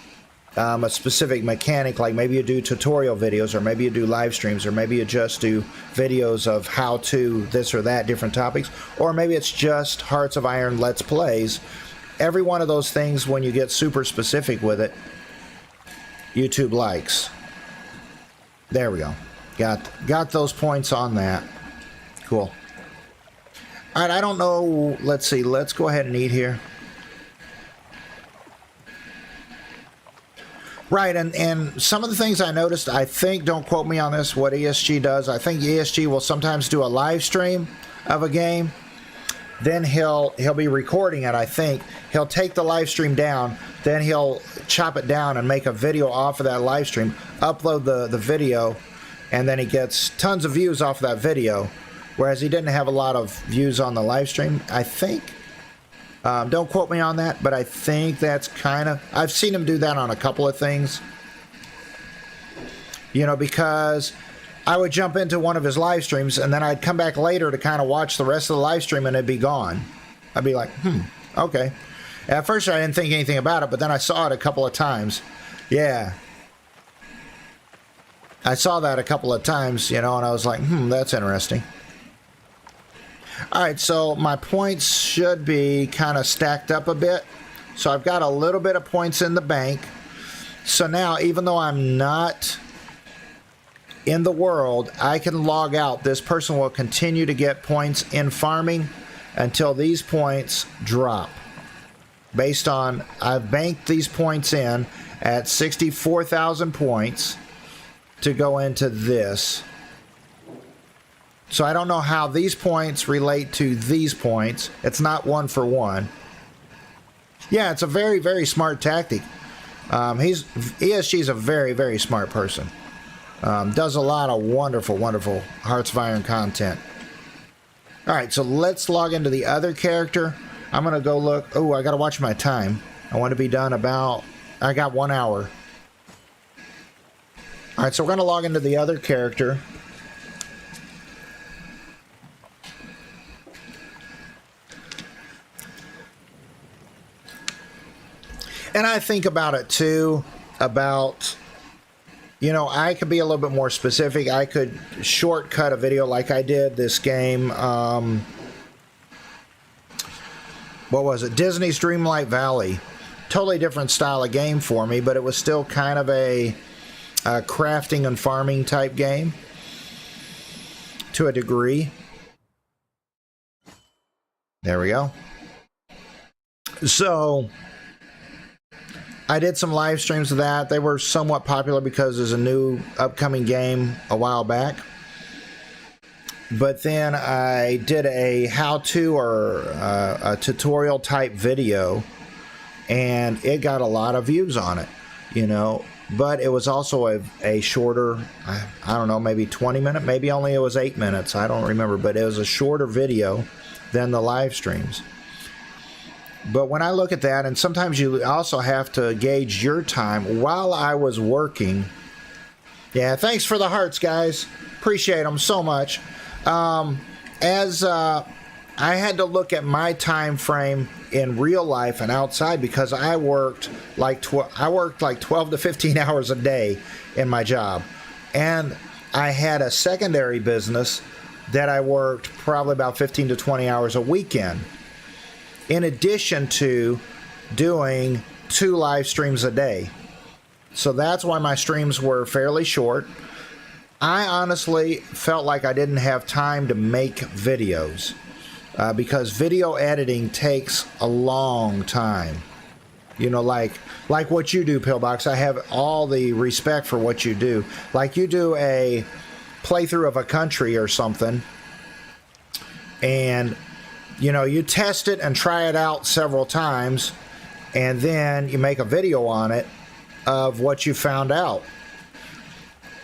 a specific mechanic, like maybe you do tutorial videos, or maybe you do live streams, or maybe you just do videos of how to this or that different topics, or maybe it's just Hearts of Iron Let's Plays. Every one of those things, when you get super specific with it, YouTube likes. There we go. Got those points on that. Cool. All right, I don't know. Let's see. Let's go ahead and eat here. Right, and some of the things I noticed, I think, don't quote me on this, what ESG does. I think ESG will sometimes do a live stream of a game. Then he'll be recording it, I think. He'll take the live stream down, then he'll chop it down and make a video off of that live stream, upload the video, and then he gets tons of views off of that video, whereas he didn't have a lot of views on the live stream, I think. Don't quote me on that, but I think that's kind of... I've seen him do that on a couple of things. You know, because I would jump into one of his live streams, and then I'd come back later to kind of watch the rest of the live stream, and it'd be gone. I'd be like, okay. At first, I didn't think anything about it, but then I saw it a couple of times. Yeah. I saw that a couple of times, you know, and I was like, that's interesting. All right, so my points should be kind of stacked up a bit. So I've got a little bit of points in the bank. So now, even though I'm not in the world, I can log out. This person will continue to get points in farming until these points drop. Based on, I've banked these points in at 64,000 points to go into this. So I don't know how these points relate to these points. It's not one for one. Yeah, it's a very, very smart tactic. ESG is a very, very smart person. Does a lot of wonderful, wonderful Hearts of Iron content. All right, so let's log into the other character. I'm going to go look. Oh, I got to watch my time. I want to be done about... I got 1 hour. All right, so we're going to log into the other character. And I think about it too, about, you know, I could be a little bit more specific. I could shortcut a video like I did this game. What was it? Disney's Dreamlight Valley. Totally different style of game for me, but it was still kind of a crafting and farming type game to a degree. There we go. So I did some live streams of that. They were somewhat popular because there's a new upcoming game a while back. But then I did a how-to or a tutorial type video, and it got a lot of views on it, you know. But it was also a shorter, I don't know, maybe 20 minutes, maybe only it was 8 minutes, I don't remember. But it was a shorter video than the live streams. But when I look at that, and sometimes you also have to gauge your time. While I was working, yeah, thanks for the hearts, guys. Appreciate them so much. I had to look at my time frame in real life and outside, because I worked like 12 to 15 hours a day in my job, and I had a secondary business that I worked probably about 15 to 20 hours a weekend, in addition to doing 2 live streams a day. So that's why my streams were fairly short. I honestly felt like I didn't have time to make videos because video editing takes a long time. You know, like what you do, Pillbox. I have all the respect for what you do. Like, you do a playthrough of a country or something, and you know, you test it and try it out several times, and then you make a video on it of what you found out.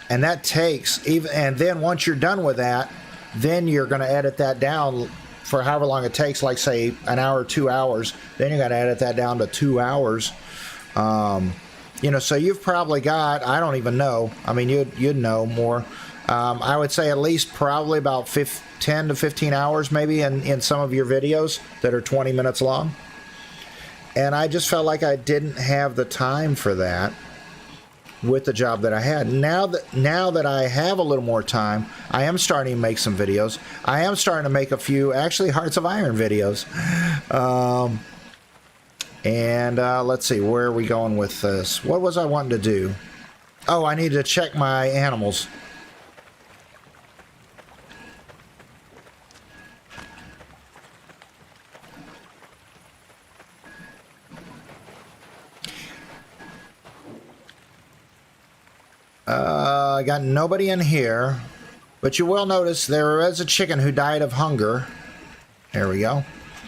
And that takes, and then once you're done with that, then you're going to edit that down for however long it takes, like say an hour, 2 hours. Then you got to edit that down to 2 hours. You know, so you've probably got, I don't even know. I mean, you'd know more. I would say at least probably about 10 to 15 hours maybe in some of your videos that are 20 minutes long. And I just felt like I didn't have the time for that with the job that I had. Now that I have a little more time, I am starting to make some videos. I am starting to make a few, actually, Hearts of Iron videos. Let's see, where are we going with this? What was I wanting to do? Oh, I need to check my animals. I got nobody in here, but you will notice there is a chicken who died of hunger. There we go.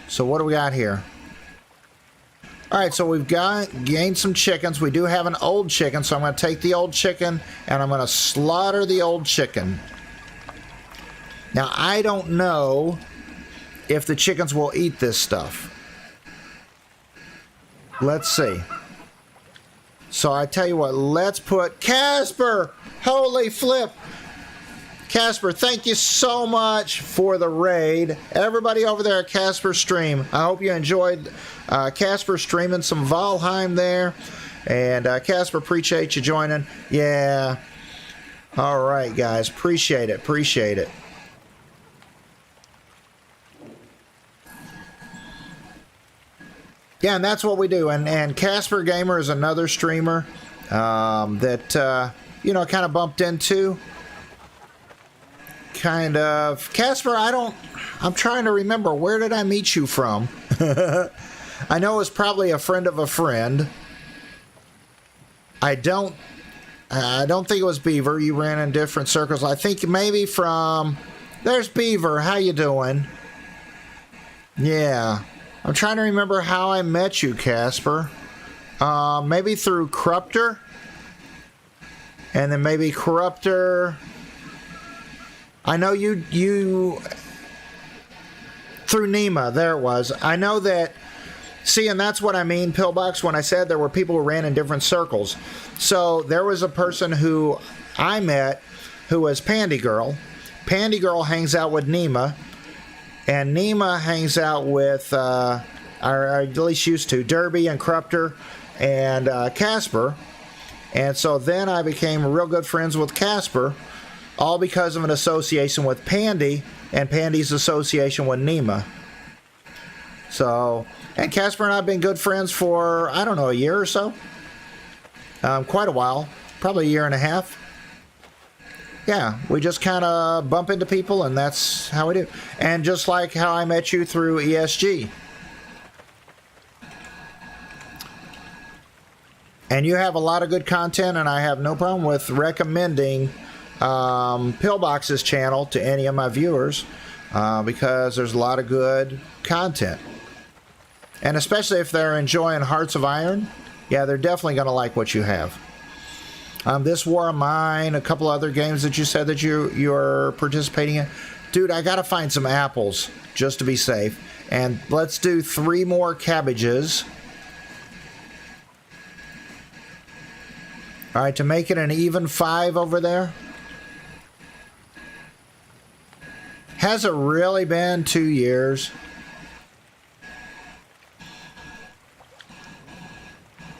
So what do we got here? All right, so we've gained some chickens. We do have an old chicken, so I'm going to take the old chicken and I'm going to slaughter the old chicken. Now, I don't know if the chickens will eat this stuff. Let's see. So I tell you what, let's put Casper. Holy flip. Casper, thank you so much for the raid. Everybody over there at Casper Stream, I hope you enjoyed Casper streaming some Valheim there. And Casper, appreciate you joining. Yeah. All right, guys. Appreciate it. Appreciate it. Yeah, and that's what we do. And Casper Gamer is another streamer that, you know, kind of bumped into. Kind of. Casper, I'm trying to remember, where did I meet you from? I know it was probably a friend of a friend. I don't think it was Beaver. You ran in different circles. I think maybe from... There's Beaver. How you doing? Yeah. I'm trying to remember how I met you, Casper. Maybe through Corruptor. And then maybe Corruptor... I know you through Nema, there it was. I know that, see, and that's what I mean, Pillbox, when I said there were people who ran in different circles. So there was a person who I met who was Pandy Girl. Pandy Girl hangs out with Nema, and Nema hangs out with, or at least used to, Derby and Corruptor and Casper. And so then I became real good friends with Casper, all because of an association with Pandy and Pandy's association with Nema. So, and Casper and I have been good friends for, I don't know, a year or so. Quite a while. Probably a year and a half. Yeah, we just kind of bump into people and that's how we do. And just like how I met you through ESG. And you have a lot of good content and I have no problem with recommending Pillbox's channel to any of my viewers because there's a lot of good content, and especially if they're enjoying Hearts of Iron, yeah, they're definitely going to like what you have. This War of Mine, a couple other games that you said that you're participating in. Dude, I gotta find some apples just to be safe, and let's do 3 more cabbages. All right, to make it an even 5 over there. Has it really been 2 years?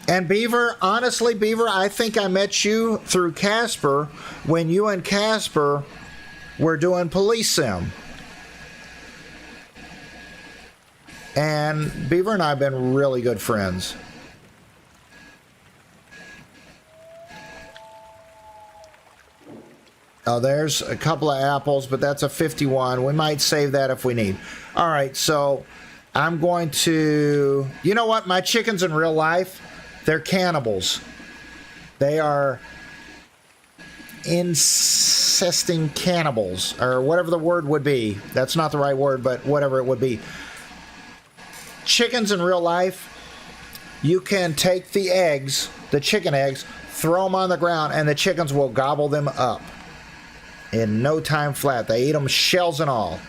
And Beaver, honestly, Beaver, I think I met you through Casper when you and Casper were doing Police Sim. And Beaver and I have been really good friends. Oh, there's a couple of apples, but that's a 51. We might save that if we need. All right, so I'm going to... You know what? My chickens in real life, they're cannibals. They are incesting cannibals, or whatever the word would be. That's not the right word, but whatever it would be. Chickens in real life, you can take the eggs, the chicken eggs, throw them on the ground, and the chickens will gobble them up. In no time flat. They eat them shells and all.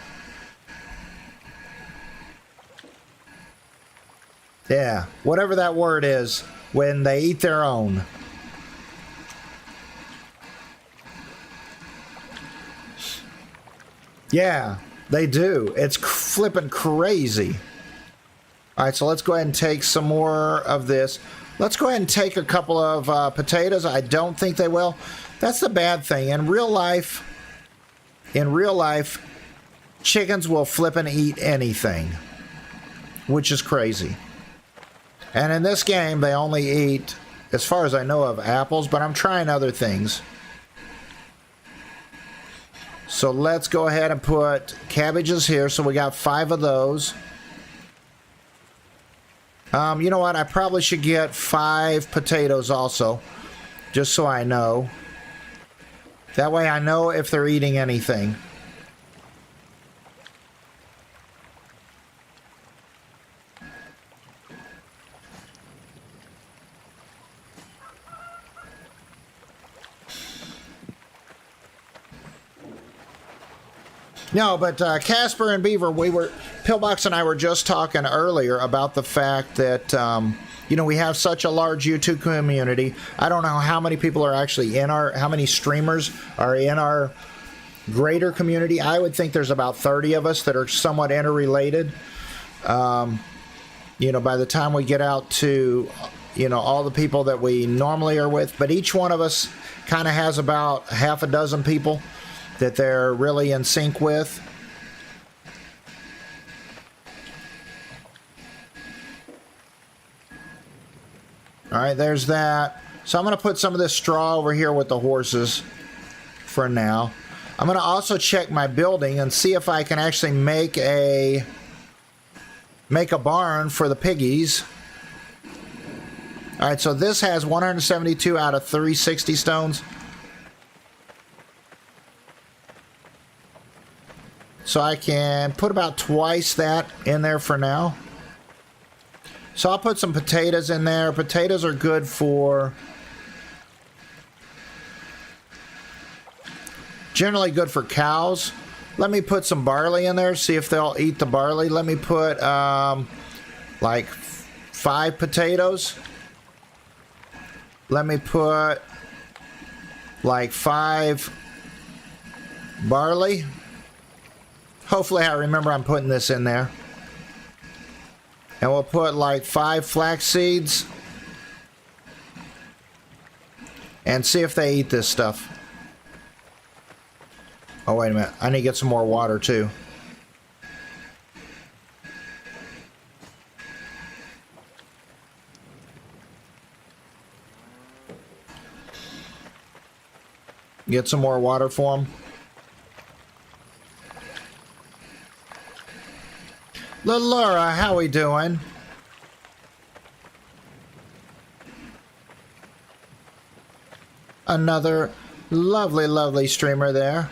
Yeah, whatever that word is, when they eat their own. Yeah, they do. It's flipping crazy. All right, so let's go ahead and take some more of this. Let's go ahead and take a couple of potatoes. I don't think they will. That's the bad thing. In real life, chickens will flip and eat anything, which is crazy. And in this game, they only eat as far as I know of, apples, but I'm trying other things. So let's go ahead and put cabbages here. So we got 5 of those. You know what? I probably should get 5 potatoes also, just so I know. That way I know if they're eating anything. No, but Casper and Beaver, Pillbox and I were just talking earlier about the fact that, you know, we have such a large YouTube community. I don't know how many people are actually in how many streamers are in our greater community. I would think there's about 30 of us that are somewhat interrelated. You know, by the time we get out to, you know, all the people that we normally are with, but each one of us kind of has about half a dozen people that they're really in sync with. All right, there's that. So I'm going to put some of this straw over here with the horses for now. I'm going to also check my building and see if I can actually make a barn for the piggies. All right, so this has 172 out of 360 stones. So I can put about twice that in there for now. So I'll put some potatoes in there. Potatoes are good for, generally good for cows. Let me put some barley in there, see if they'll eat the barley. Let me put like 5 potatoes. Let me put like 5 barley. Hopefully I remember I'm putting this in there. And we'll put like 5 flax seeds. And see if they eat this stuff. Oh, wait a minute. I need to get some more water too. Get some more water for them. Little Laura, how we doing? Another lovely, lovely streamer there.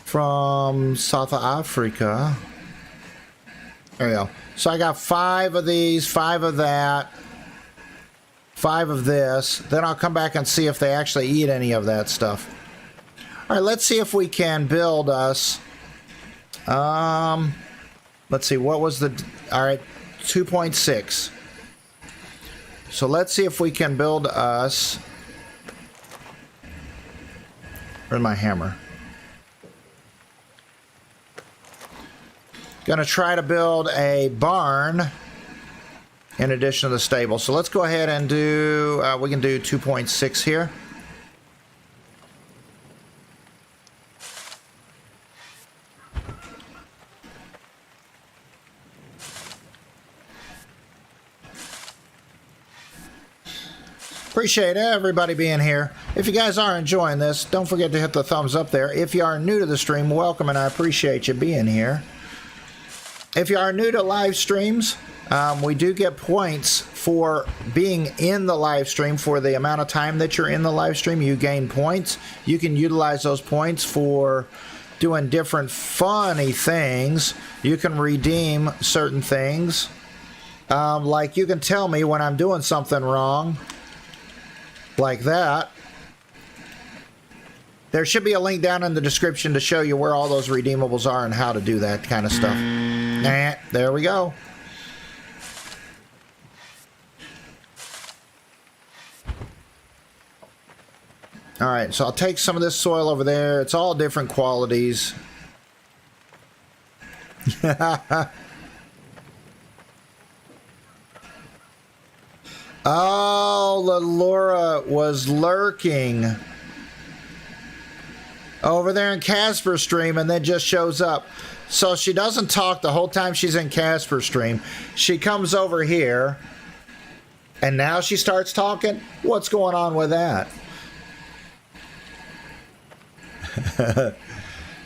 From South Africa. There we go. So I got 5 of these, 5 of that, 5 of this. Then I'll come back and see if they actually eat any of that stuff. All right, let's see if we can build us. Let's see, what was the... All right, 2.6. So let's see if we can build us... Where's my hammer? Gonna try to build a barn in addition to the stable. So let's go ahead and do... we can do 2.6 here. Appreciate everybody being here. If you guys are enjoying this, don't forget to hit the thumbs up there. If you are new to the stream, welcome, and I appreciate you being here. If you are new to live streams, we do get points for being in the live stream. For the amount of time that you're in the live stream, you gain points. You can utilize those points for doing different funny things. You can redeem certain things. Like you can tell me when I'm doing something wrong. Like that. There should be a link down in the description to show you where all those redeemables are and how to do that kind of stuff. There we go. Alright, so I'll take some of this soil over there. It's all different qualities. Oh, Laura was lurking over there in Casper's stream and then just shows up. So she doesn't talk the whole time she's in Casper's stream. She comes over here, and now she starts talking. What's going on with that?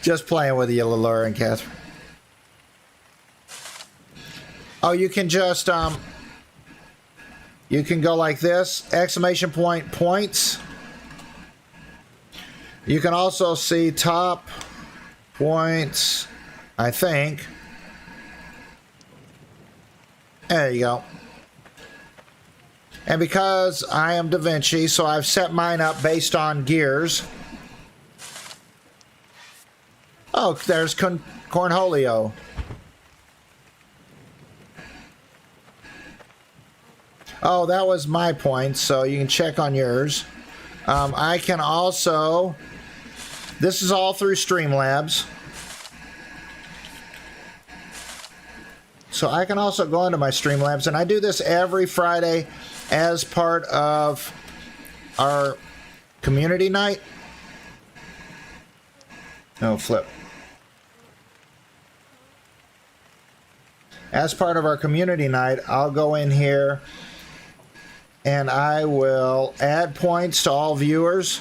Just playing with you, Laura and Casper. Oh, you can just, you can go like this, exclamation point, points. You can also see top points, I think. There you go. And because I am Da Vinci, so I've set mine up based on gears. Oh, there's Cornholio. Oh, that was my points, so you can check on yours. I can also... This is all through Streamlabs. So I can also go into my Streamlabs, and I do this every Friday as part of our community night. No, flip. As part of our community night, I'll go in here and I will add points to all viewers.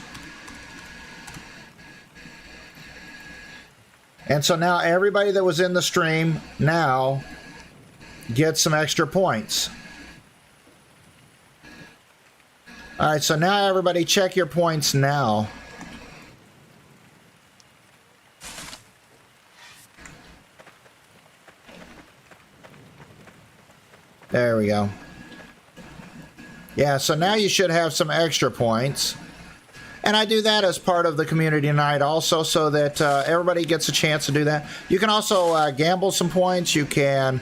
And so now everybody that was in the stream now gets some extra points. All right, so now everybody check your points now. There we go. Yeah, so now you should have some extra points. And I do that as part of the community night also, so that everybody gets a chance to do that. You can also gamble some points. You can,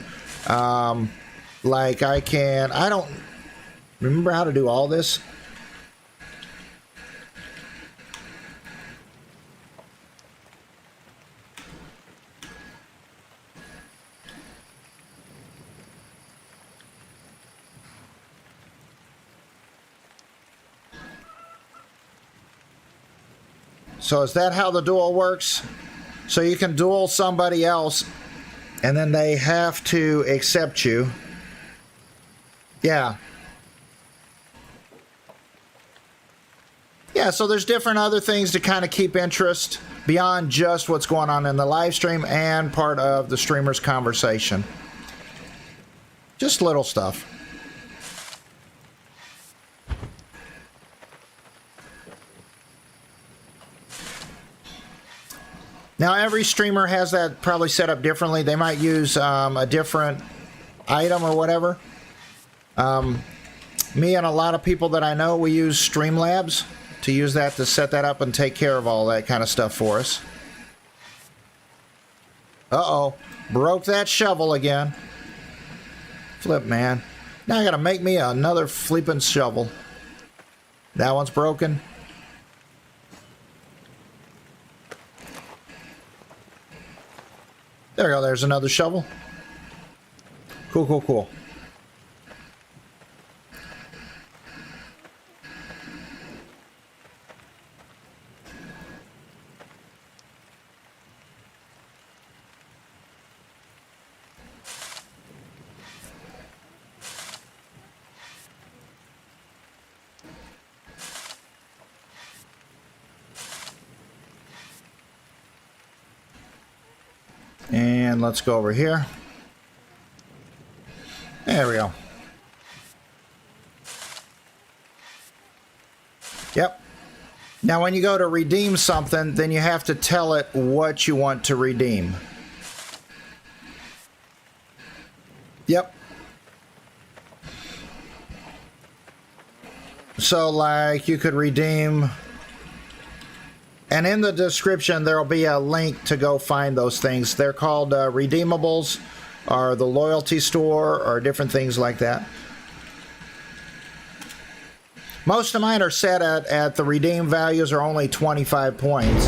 like I don't remember how to do all this. So is that how the duel works? So you can duel somebody else and then they have to accept you. Yeah. Yeah, so there's different other things to kind of keep interest beyond just what's going on in the live stream and part of the streamer's conversation. Just little stuff. Now, every streamer has that probably set up differently. They might use a different item or whatever. Me and a lot of people that I know, we use Streamlabs to use that to set that up and take care of all that kind of stuff for us. Uh-oh. Broke that shovel again. Flip, man. Now I gotta make me another flipping shovel. That one's broken. There we go, there's another shovel. Cool, cool, cool. And let's go over here. There we go. Yep. Now when you go to redeem something, then you have to tell it what you want to redeem. Yep. So like you could redeem... And in the description, there will be a link to go find those things. They're called redeemables, or the loyalty store, or different things like that. Most of mine are set at the redeem values are only 25 points.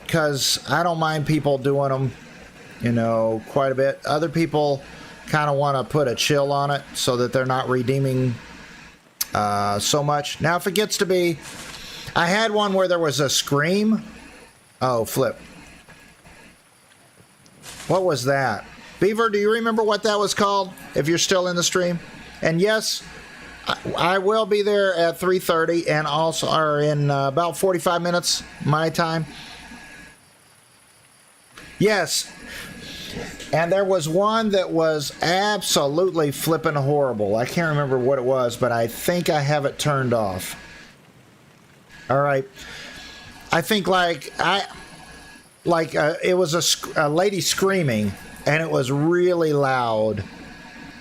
Because I don't mind people doing them, you know, quite a bit. Other people kind of want to put a chill on it so that they're not redeeming so much. Now if it gets to be, I had one where there was a scream Oh, flip. What was that? Beaver, do you remember what that was called? If you're still in the stream. And yes, I will be there at 3:30 and also are in about 45 minutes my time. Yes. And there was one that was absolutely flipping horrible. I can't remember what it was, but I think I have it turned off. All right. I think it was a lady screaming, and it was really loud,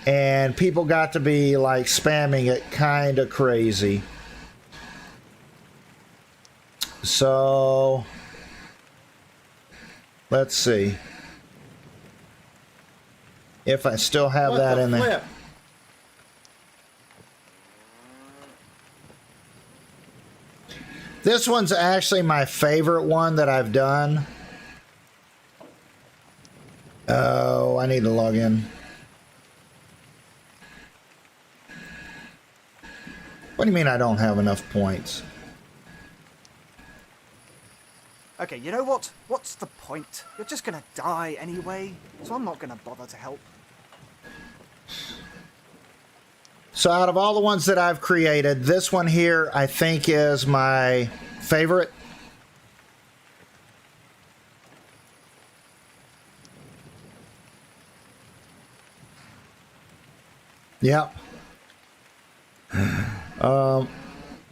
and people got to be like spamming it kind of crazy. So let's see if I still have that in there. This one's actually my favorite one that I've done. Oh, I need to log in. What do you mean I don't have enough points? Okay, you know what? What's the point? You're just gonna die anyway, so I'm not gonna bother to help. So out of all the ones that I've created, this one here I think is my favorite. Yep.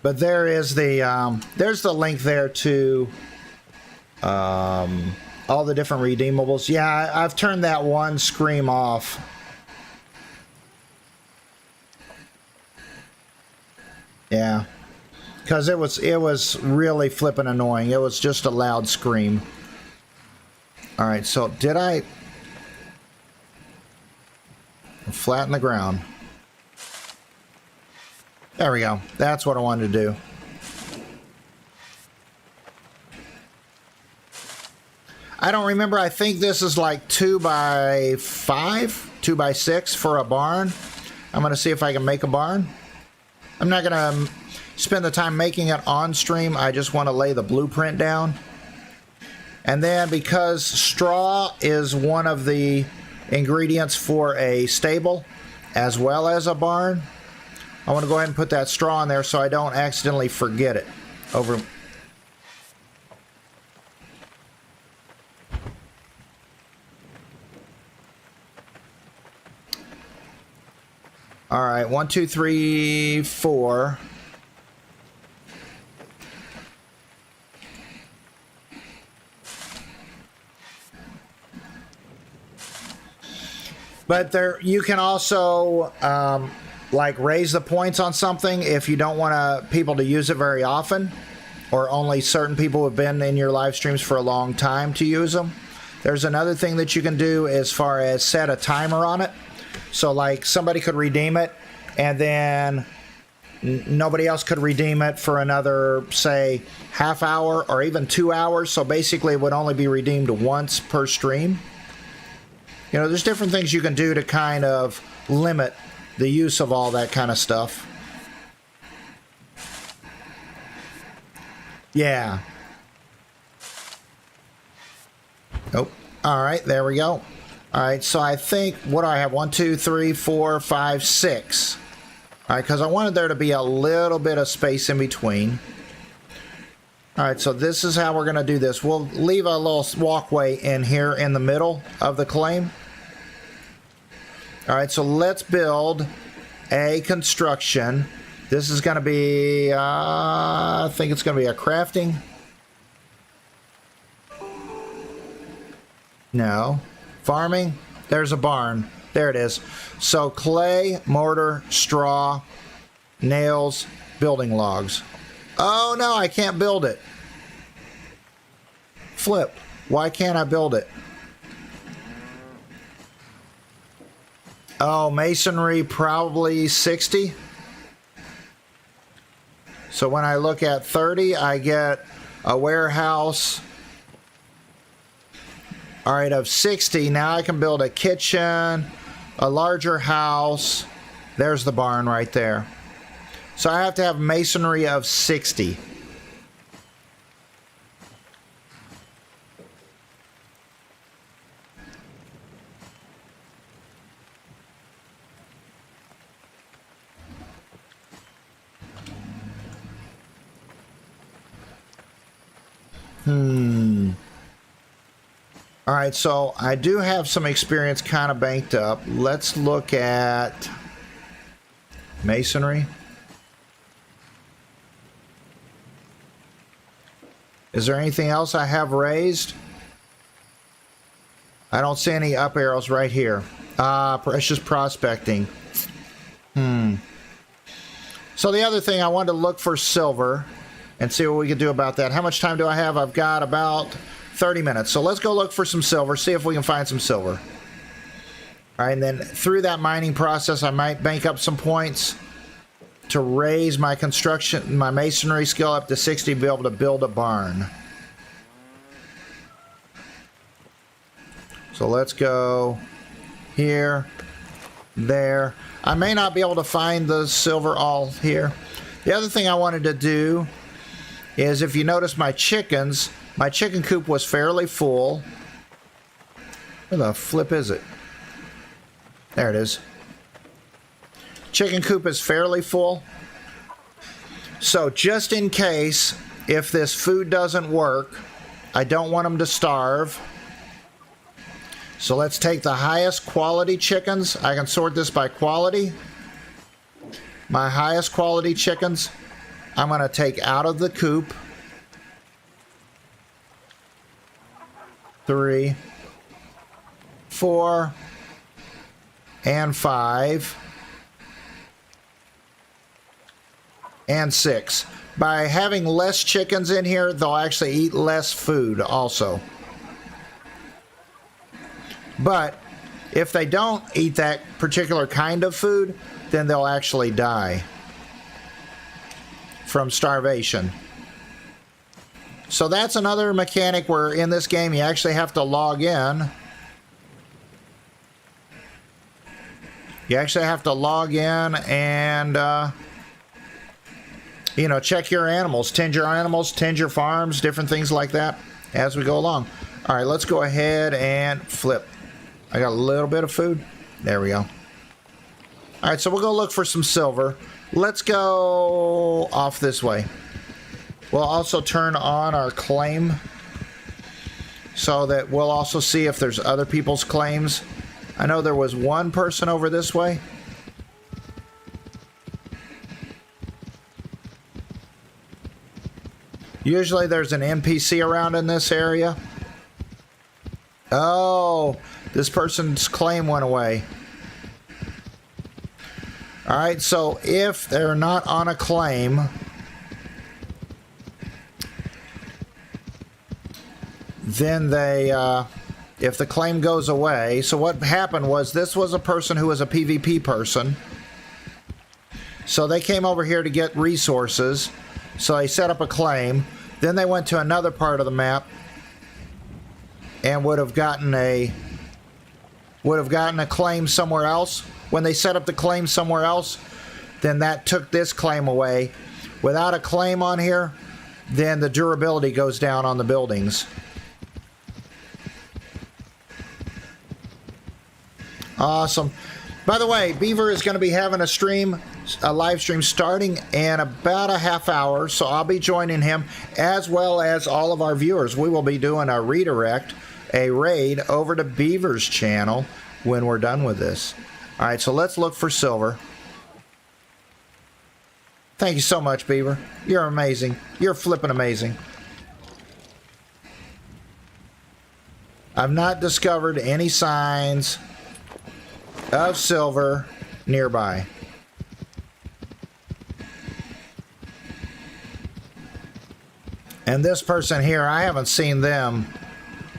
But there is the there's the link there to all the different redeemables. Yeah, I've turned that one scream off. Yeah, because it was really flipping annoying. It was just a loud scream. All right, so did I flatten the ground? There we go. That's what I wanted to do. I don't remember. I think this is like 2x5, 2x6 for a barn. I'm going to see if I can make a barn. I'm not going to spend the time making it on stream. I just want to lay the blueprint down. And then because straw is one of the ingredients for a stable as well as a barn, I want to go ahead and put that straw in there so I don't accidentally forget it over. All right, 1, 2, 3, 4. But there, you can also like raise the points on something if you don't want people to use it very often, or only certain people who have been in your live streams for a long time to use them. There's another thing that you can do as far as set a timer on it. So like somebody could redeem it and then nobody else could redeem it for another, say, half hour or even 2 hours. So basically it would only be redeemed once per stream. You know, there's different things you can do to kind of limit the use of all that kind of stuff. Yeah. Oh, all right, there we go. All right, so I think, what do I have? 1, 2, 3, 4, 5, 6. All right, because I wanted there to be a little bit of space in between. All right, so this is how we're going to do this. We'll leave a little walkway in here in the middle of the claim. All right, so let's build a construction. This is going to be, I think it's going to be a crafting. No. Farming. There's a barn. There it is. So clay, mortar, straw, nails, building logs. Oh no, I can't build it. Flip. Why can't I build it? Oh, masonry probably 60. So when I look at 30, I get a warehouse. All right, of 60, now I can build a kitchen, a larger house. There's the barn right there. So I have to have masonry of 60. All right, so I do have some experience kind of banked up. Let's look at masonry. Is there anything else I have raised? I don't see any up arrows right here. Precious prospecting. So the other thing, I wanted to look for silver and see what we could do about that. How much time do I have? I've got about 30 minutes. So let's go look for some silver, see if we can find some silver. All right, and then through that mining process, I might bank up some points to raise my construction, my masonry skill up to 60 to be able to build a barn. So let's go here, there. I may not be able to find the silver all here. The other thing I wanted to do is, if you notice my chicken coop was fairly full. Where the flip is it? There it is. Chicken coop is fairly full. So just in case, if this food doesn't work, I don't want them to starve. So let's take the highest quality chickens. I can sort this by quality. My highest quality chickens, I'm going to take out of the coop. 3, 4, and 5, and 6. By having less chickens in here, they'll actually eat less food also. But if they don't eat that particular kind of food, then they'll actually die from starvation. So that's another mechanic where in this game you actually have to log in. You actually have to log in and, you know, check your animals, tend your farms, different things like that as we go along. All right, let's go ahead and flip. I got a little bit of food. There we go. All right, so we'll go look for some silver. Let's go off this way. We'll also turn on our claim so that we'll also see if there's other people's claims. I know there was one person over this way. Usually there's an NPC around in this area. Oh, this person's claim went away. All right, so if they're not on a claim, then they, if the claim goes away, so what happened was this was a person who was a PvP person. So they came over here to get resources. So they set up a claim. Then they went to another part of the map and would have gotten a claim somewhere else. When they set up the claim somewhere else, then that took this claim away. Without a claim on here, then the durability goes down on the buildings. Awesome. By the way, Beaver is going to be having a live stream starting in about a half hour, so I'll be joining him as well as all of our viewers. We will be doing a redirect, a raid over to Beaver's channel when we're done with this. All right, so let's look for silver. Thank you so much, Beaver. You're amazing. You're flipping amazing. I've not discovered any signs of silver nearby. And this person here, I haven't seen them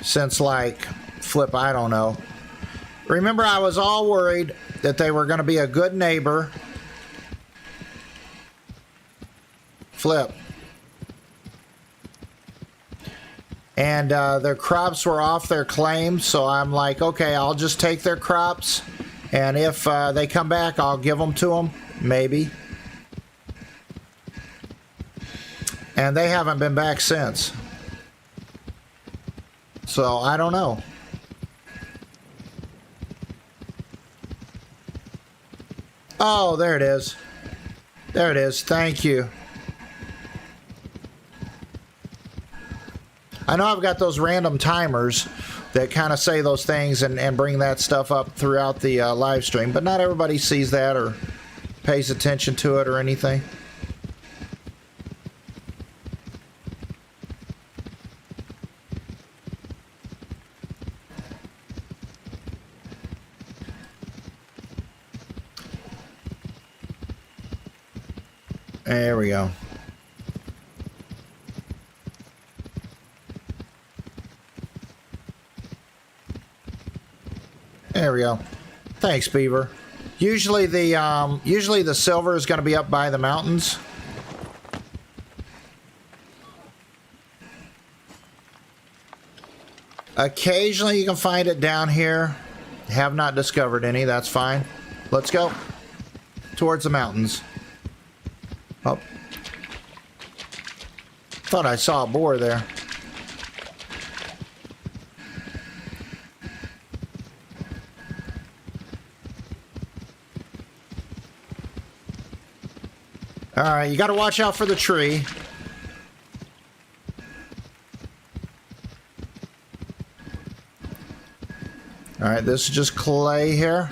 since like flip, I don't know. Remember, I was all worried that they were going to be a good neighbor. Flip. And their crops were off their claim, so I'm like, okay, I'll just take their crops, and if they come back, I'll give them to them, maybe. And they haven't been back since. So I don't know. Oh, there it is. There it is. Thank you. I know I've got those random timers that kind of say those things and bring that stuff up throughout the live stream, but not everybody sees that or pays attention to it or anything. There we go. There we go. Thanks, Beaver. Usually the silver is going to be up by the mountains. Occasionally you can find it down here. Have not discovered any. That's fine. Let's go towards the mountains. Oh. Thought I saw a boar there. All right, you got to watch out for the tree. All right, this is just clay here.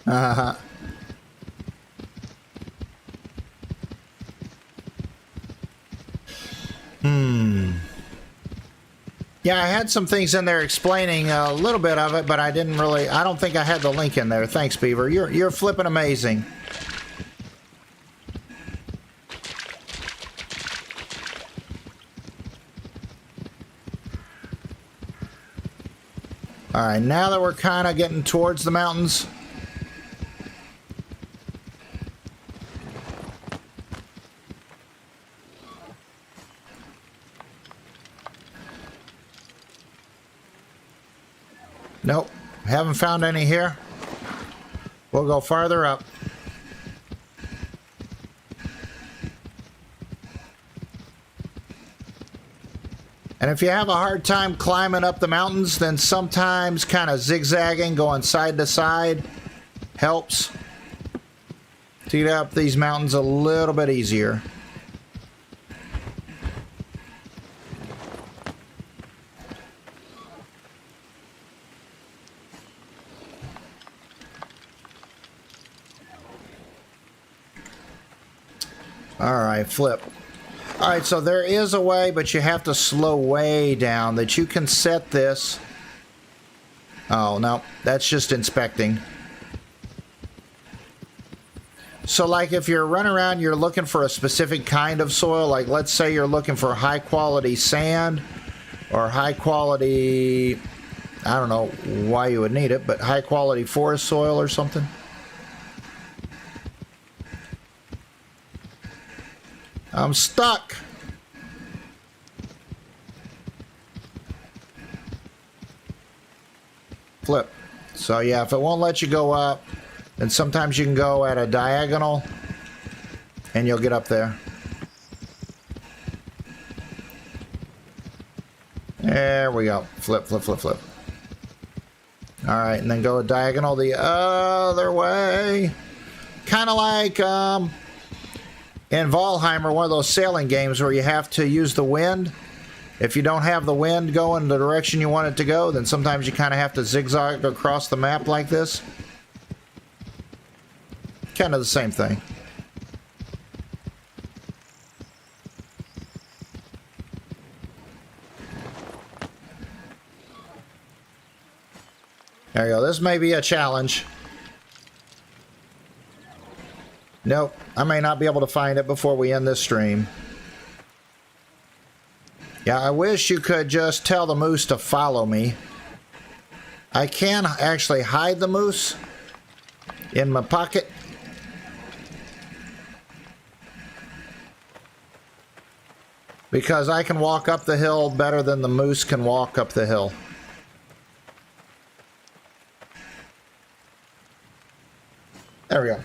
Uh-huh. Yeah, I had some things in there explaining a little bit of it, but I didn't really, I don't think I had the link in there. Thanks, Beaver. You're flipping amazing. All right, now that we're kind of getting towards the mountains. Nope, haven't found any here. We'll go farther up. And if you have a hard time climbing up the mountains, then sometimes kind of zigzagging, going side to side, helps to get up these mountains a little bit easier. All right, flip. All right, so there is a way, but you have to slow way down that you can set this. Oh, no, that's just inspecting. So like if you're running around, you're looking for a specific kind of soil, like let's say you're looking for high quality sand or high quality, I don't know why you would need it, but high quality forest soil or something. I'm stuck. Flip. So yeah, if it won't let you go up, then sometimes you can go at a diagonal and you'll get up there. There we go. Flip, flip, flip, flip. All right, and then go a diagonal the other way. Kind of like in Valheimer, one of those sailing games where you have to use the wind. If you don't have the wind going the direction you want it to go, then sometimes you kind of have to zigzag across the map like this. Kind of the same thing. There you go. This may be a challenge. Nope, I may not be able to find it before we end this stream. Yeah, I wish you could just tell the moose to follow me. I can actually hide the moose in my pocket. Because I can walk up the hill better than the moose can walk up the hill. There we go.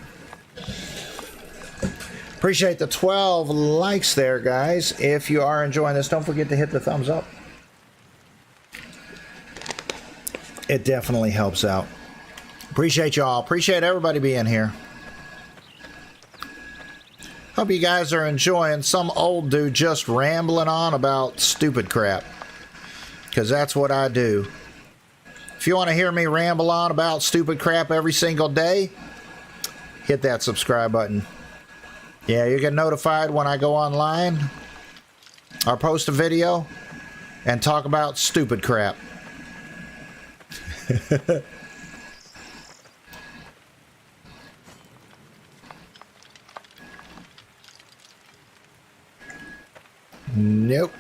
Appreciate the 12 likes there, guys. If you are enjoying this, don't forget to hit the thumbs up. It definitely helps out. Appreciate y'all. Appreciate everybody being here. Hope you guys are enjoying some old dude just rambling on about stupid crap. Because that's what I do. If you want to hear me ramble on about stupid crap every single day, hit that subscribe button. Yeah, you get notified when I go online or post a video and talk about stupid crap. Nope.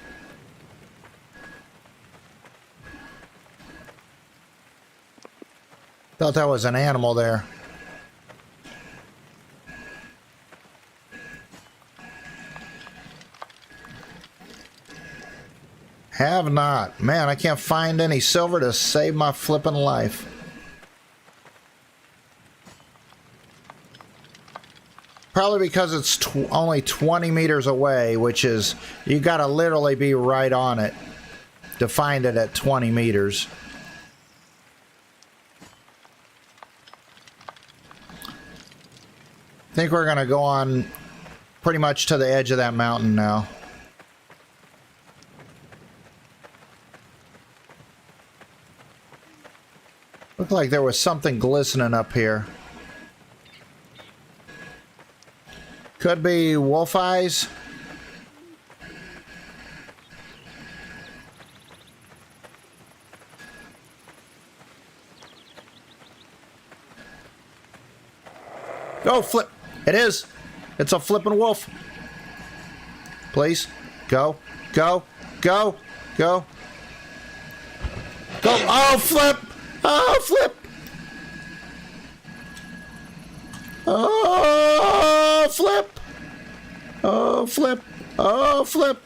Thought that was an animal there. Have not. Man, I can't find any silver to save my flippin' life. Probably because it's only 20 meters away, which is, you gotta literally be right on it to find it at 20 meters. I think we're gonna go on pretty much to the edge of that mountain now. Looked like there was something glistening up here. Could be wolf eyes. Go flip. It is. It's a flipping wolf. Please. Go. Go. Go. Go. Go. Oh, flip. Oh, flip. Oh, flip. Oh, flip. Oh, flip.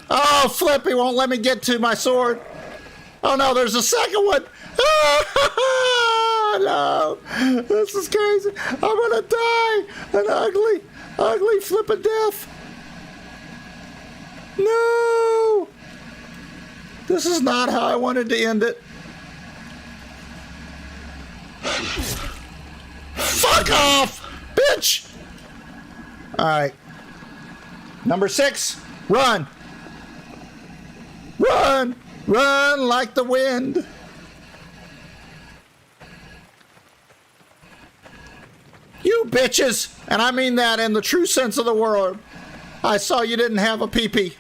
Oh, flip. He won't let me get to my sword. Oh, no, there's a second one. Oh, no. This is crazy. I'm going to die. An ugly, ugly flip of death. No. This is not how I wanted to end it. Fuck off, bitch! Alright. Number 6, run! Run! Run like the wind! You bitches! And I mean that in the true sense of the word. I saw you didn't have a pee-pee.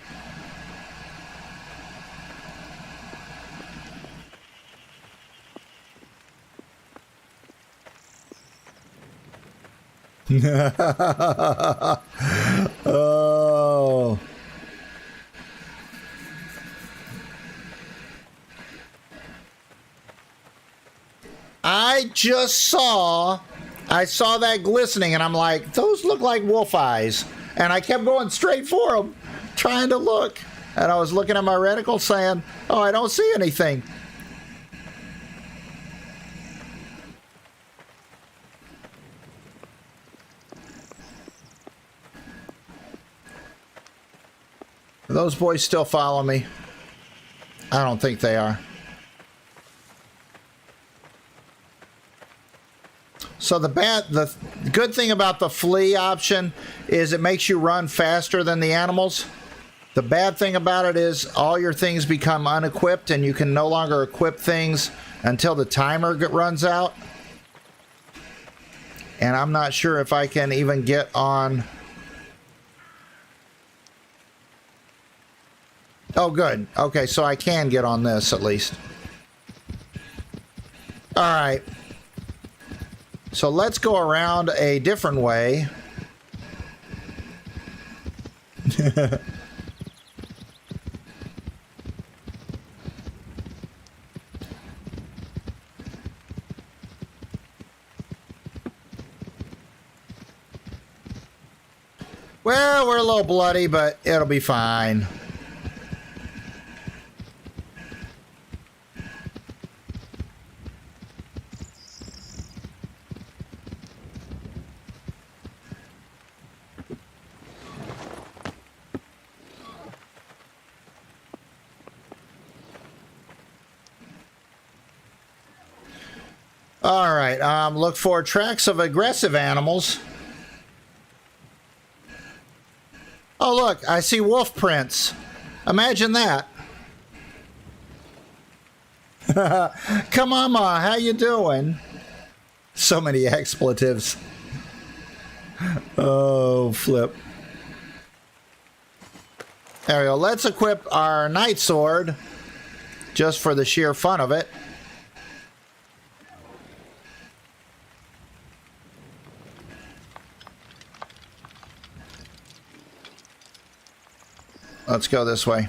Oh. I saw that glistening and I'm like, those look like wolf eyes. And I kept going straight for them, trying to look. And I was looking at my reticle saying, oh, I don't see anything. Those boys still follow me? I don't think they are. So the good thing about the flee option is it makes you run faster than the animals. The bad thing about it is all your things become unequipped and you can no longer equip things until the timer runs out. And I'm not sure if I can even get on. Oh, good. Okay, so I can get on this at least. All right. So let's go around a different way. Well, we're a little bloody, but it'll be fine. All right. Look for tracks of aggressive animals. Oh, look. I see wolf prints. Imagine that. Come on, Ma. How you doing? So many expletives. Oh, flip. There we go. Let's equip our knight sword just for the sheer fun of it. Let's go this way.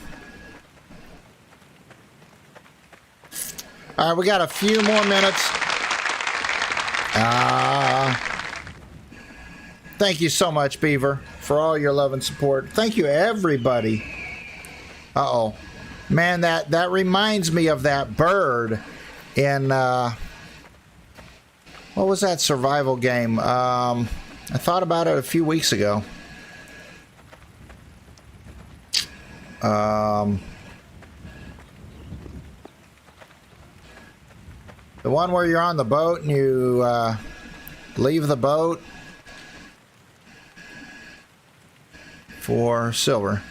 All right, we got a few more minutes. Thank you so much, Beaver, for all your love and support. Thank you, everybody. Uh-oh. Man, that reminds me of that bird in, what was that survival game? I thought about it a few weeks ago. The one where you're on the boat and you leave the boat for silver.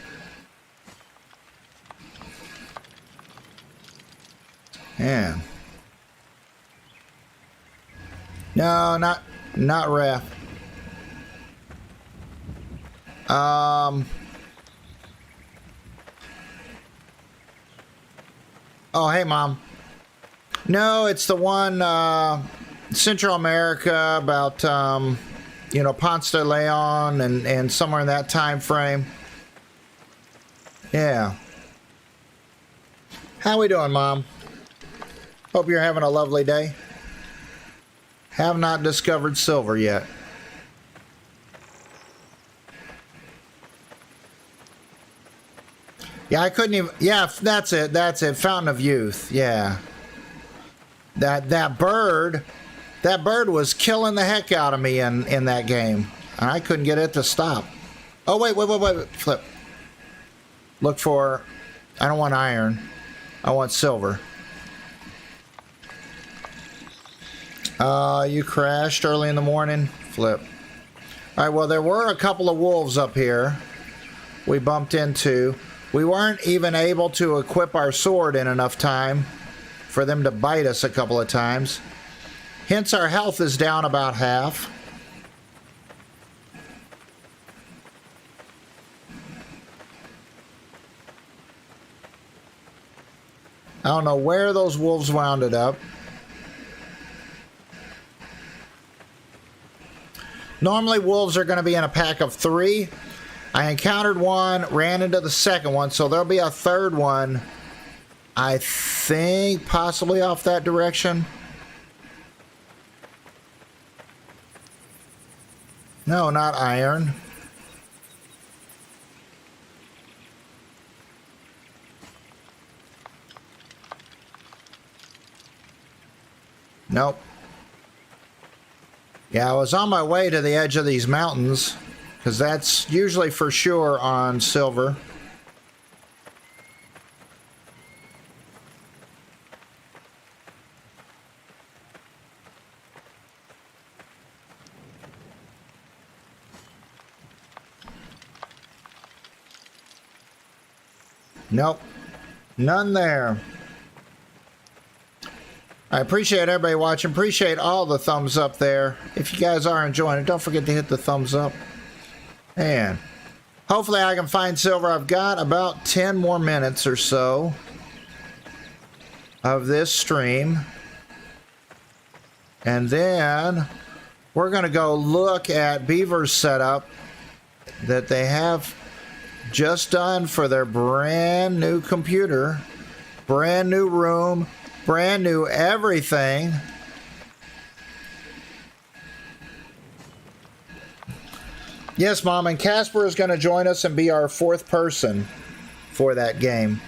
Yeah. No, not ref. Oh, hey, Mom. No, it's the one, Central America, about, you know, Ponce de Leon and somewhere in that time frame. Yeah. How we doing, Mom? Hope you're having a lovely day. Have not discovered silver yet. Yeah, I couldn't even... Yeah, that's it. That's it. Fountain of Youth. Yeah. That bird was killing the heck out of me in that game. And I couldn't get it to stop. Oh, wait. Flip. Look for... I don't want iron. I want silver. You crashed early in the morning? Flip. All right, well, there were a couple of wolves up here we bumped into. We weren't even able to equip our sword in enough time for them to bite us a couple of times. Hence, our health is down about half. I don't know where those wolves wounded up. Normally, wolves are going to be in a pack of 3. I encountered one, ran into the second one, so there'll be a third one, I think, possibly off that direction. No, not iron. Nope. Yeah, I was on my way to the edge of these mountains, because that's usually for sure on silver. Nope. None there. I appreciate everybody watching. Appreciate all the thumbs up there. If you guys are enjoying it, don't forget to hit the thumbs up. And hopefully I can find silver. I've got about 10 more minutes or so of this stream. And then we're going to go look at Beaver's setup that they have just done for their brand new computer. Brand new room. Brand new everything. Yes, Mom, and Casper is going to join us and be our 4th person for that game.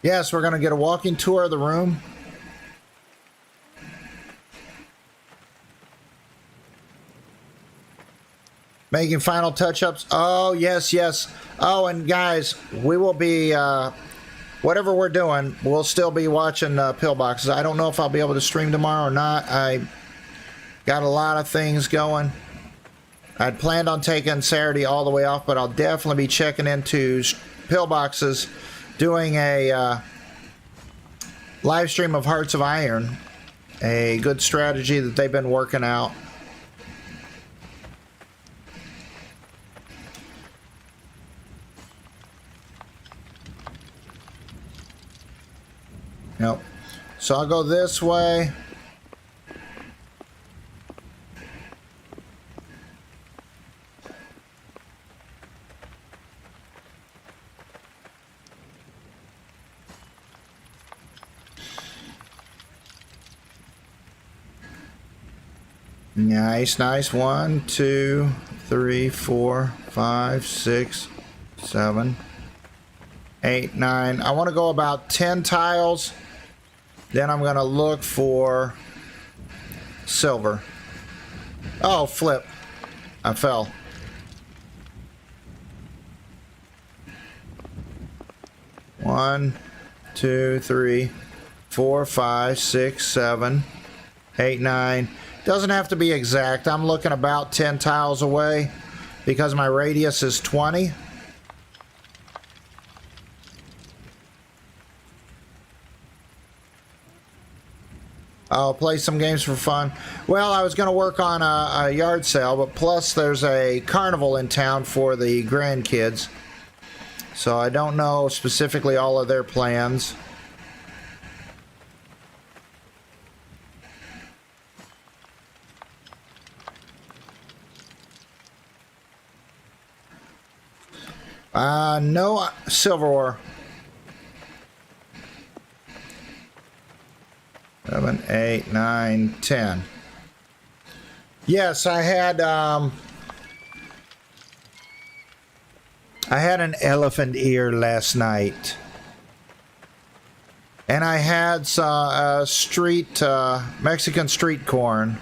Yes, we're going to get a walking tour of the room. Making final touch-ups. Oh, yes, yes. Oh, and guys, we will be, whatever we're doing, we'll still be watching Pillboxes. I don't know if I'll be able to stream tomorrow or not. I got a lot of things going. I'd planned on taking Saturday all the way off, but I'll definitely be checking into Pillboxes, doing a live stream of Hearts of Iron, a good strategy that they've been working out. Yep. So I'll go this way. Nice, nice. 1, 2, 3, 4, 5, 6, 7, 8, 9. I want to go about 10 tiles. Then I'm going to look for silver. Oh, flip. I fell. One, 2, 3, 4, 5, 6, 7, 8, 9. Doesn't have to be exact. I'm looking about 10 tiles away because my radius is 20. I'll play some games for fun. Well, I was going to work on a yard sale, but plus there's a carnival in town for the grandkids. So I don't know specifically all of their plans. No silverware. 7, 8, 9, 10. Yes, I had an elephant ear last night, and I had some Mexican street corn.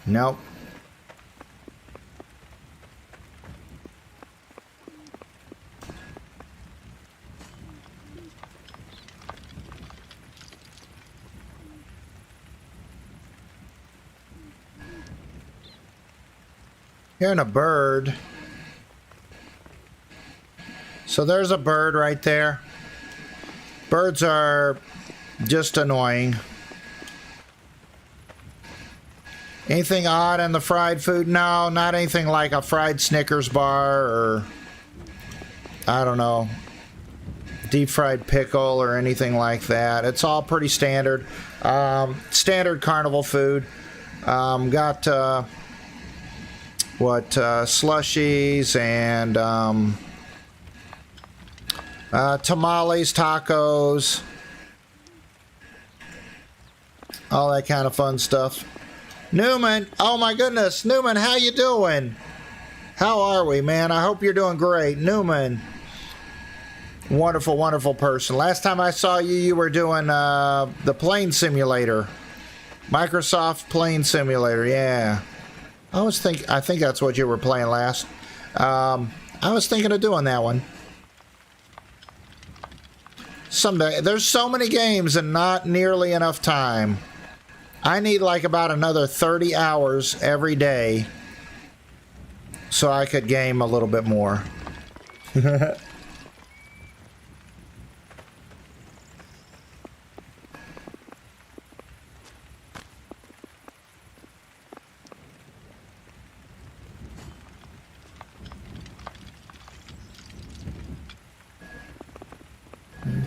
Nope. Hearing a bird. So there's a bird right there. Birds are just annoying. Anything odd in the fried food? No, not anything like a fried Snickers bar or, I don't know, deep fried pickle or anything like that. It's all pretty standard. Standard carnival food. Got slushies and tamales, tacos, all that kind of fun stuff. Newman, oh my goodness, Newman, how you doing? How are we, man? I hope you're doing great. Newman, wonderful, wonderful person. Last time I saw you, you were doing the plane simulator. Microsoft plane simulator, yeah. I think that's what you were playing last. I was thinking of doing that one. Someday. There's so many games and not nearly enough time. I need like about another 30 hours every day so I could game a little bit more.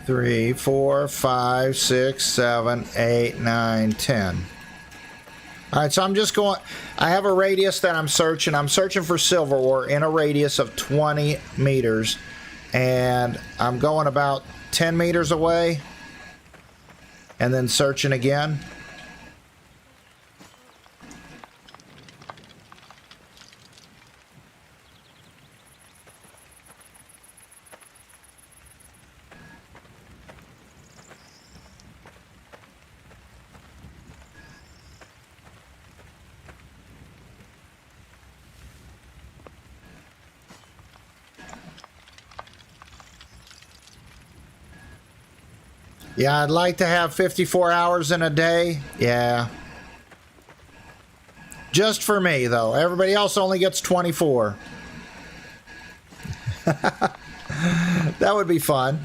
3, 4, 5, 6, 7, 8, 9, 10. All right, so I'm just going, I have a radius that I'm searching. I'm searching for silverware in a radius of 20 meters. And I'm going about 10 meters away and then searching again. Yeah, I'd like to have 54 hours in a day. Yeah. Just for me, though. Everybody else only gets 24. That would be fun.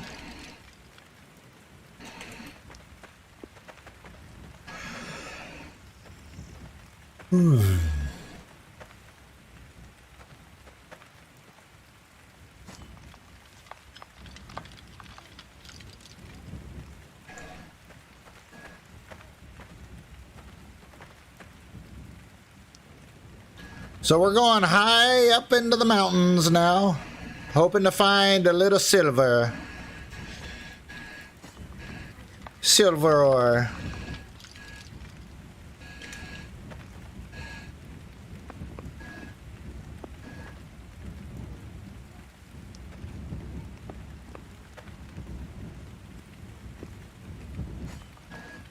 So we're going high up into the mountains now, hoping to find a little silver. Silver ore.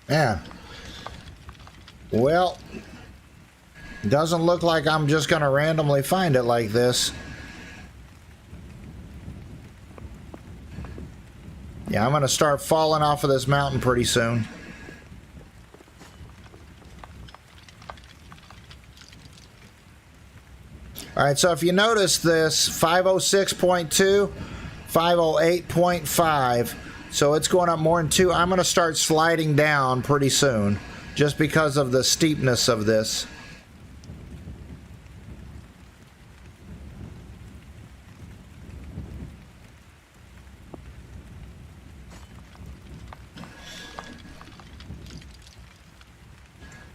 Yeah. Well, doesn't look like I'm just going to randomly find it like this. Yeah, I'm going to start falling off of this mountain pretty soon. All right, so if you notice this, 506.2, 508.5. So it's going up more than 2. I'm going to start sliding down pretty soon just because of the steepness of this.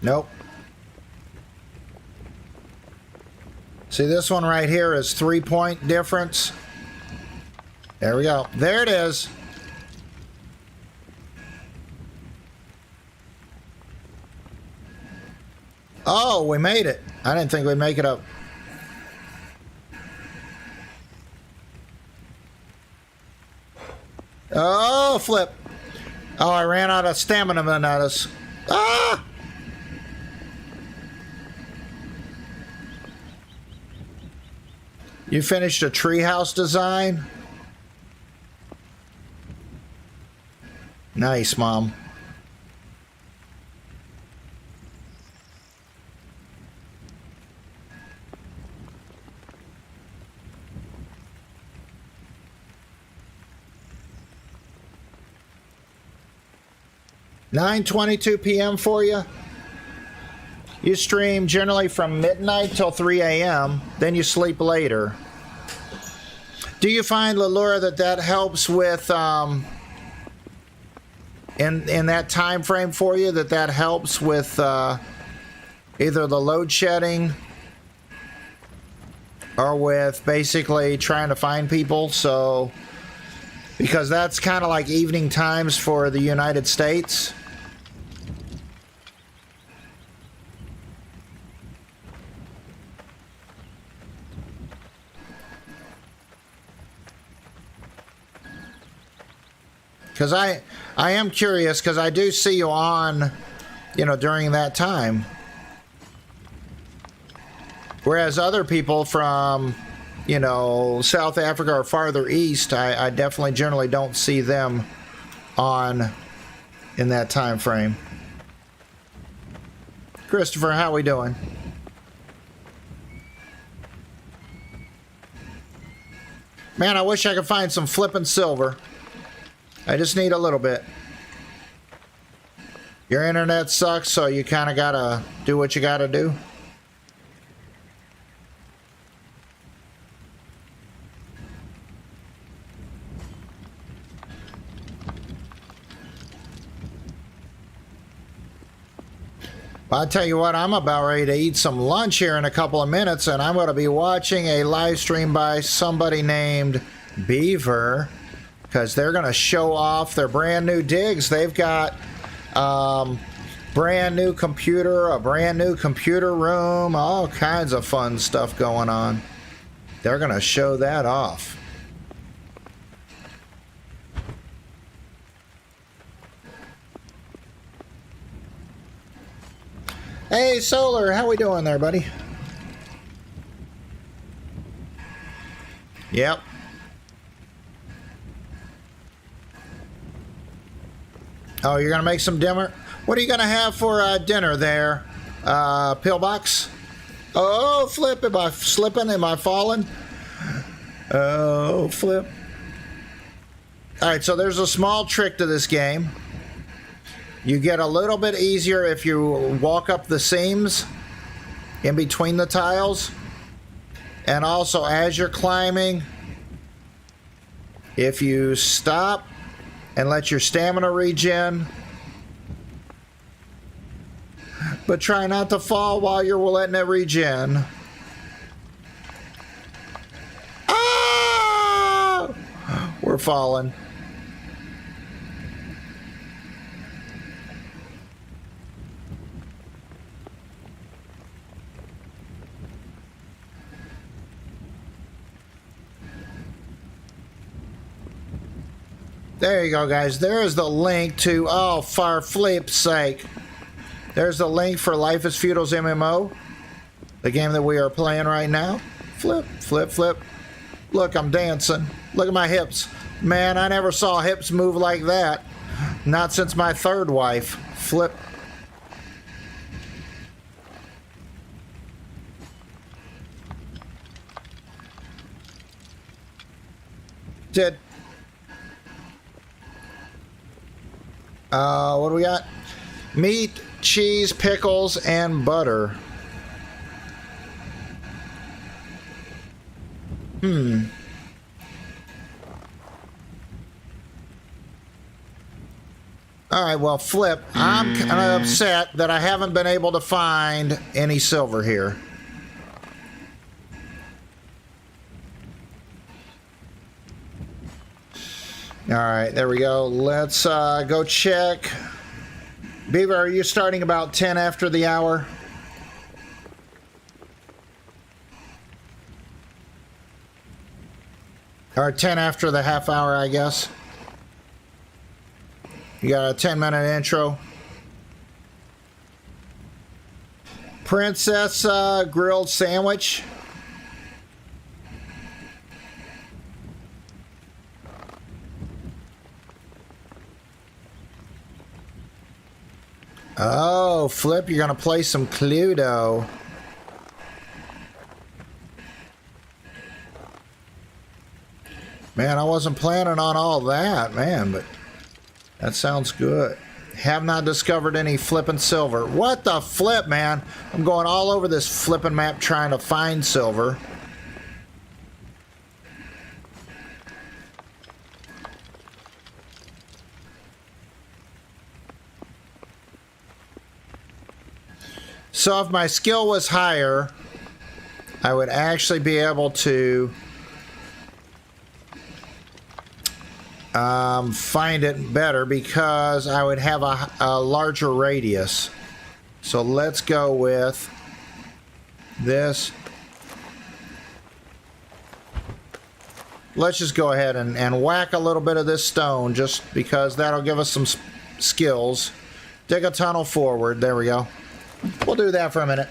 Nope. See, this one right here is 3-point difference. There we go. There it is. Oh, we made it. I didn't think we'd make it up. Oh, flip. Oh, I ran out of stamina bananas. Ah! You finished a treehouse design? Nice, Mom. (9:22 p.m. for you. You stream generally from midnight till 3 a.m. Then you sleep later. Do you find, Lalura, that helps with in that time frame for you? That helps with either the load shedding or with basically trying to find people? So because that's kind of like evening times for the United States. Because I am curious, because I do see you on, during that time. Whereas other people from, South Africa or farther east, I definitely generally don't see them on in that time frame. Christopher, how we doing? Man, I wish I could find some flippin' silver. I just need a little bit. Your internet sucks, so you kind of gotta do what you gotta do. I'll tell you what, I'm about ready to eat some lunch here in a couple of minutes, and I'm going to be watching a live stream by somebody named Beaver, because they're going to show off their brand new digs. They've got brand new computer, a brand new computer room, all kinds of fun stuff going on. They're going to show that off. Hey, Solar, how we doing there, buddy? Yep. Oh, you're gonna make some dinner? What are you gonna have for dinner there, pillbox? Oh, flip! Am I slipping? Am I falling? Oh, flip! All right, so there's a small trick to this game. You get a little bit easier if you walk up the seams in between the tiles, and also as you're climbing, if you stop and let your stamina regen, but try not to fall while you're letting it regen. Ah! We're falling. There you go, guys. There is the link to, oh, for flip's sake. There's the link for Life is Feudal's MMO, the game that we are playing right now. Flip, flip, flip. Look, I'm dancing. Look at my hips. Man, I never saw hips move like that. Not since my third wife. Flip. What do we got? Meat, cheese, pickles, and butter. Alright, well, flip. I'm kind of upset that I haven't been able to find any silver here. Alright, there we go. Let's go check. Beaver, are you starting about 10 after the hour? Or 10 after the half hour, I guess. You got a 10-minute intro. Princess grilled sandwich. Oh, Flip, you're going to play some Cluedo. Man, I wasn't planning on all that, man, but that sounds good. Have not discovered any flipping silver. What the flip, man? I'm going all over this flipping map trying to find silver. So if my skill was higher, I would actually be able to find it better because I would have a larger radius. So let's go with this. Let's just go ahead and whack a little bit of this stone just because that'll give us some skills. Dig a tunnel forward. There we go. We'll do that for a minute.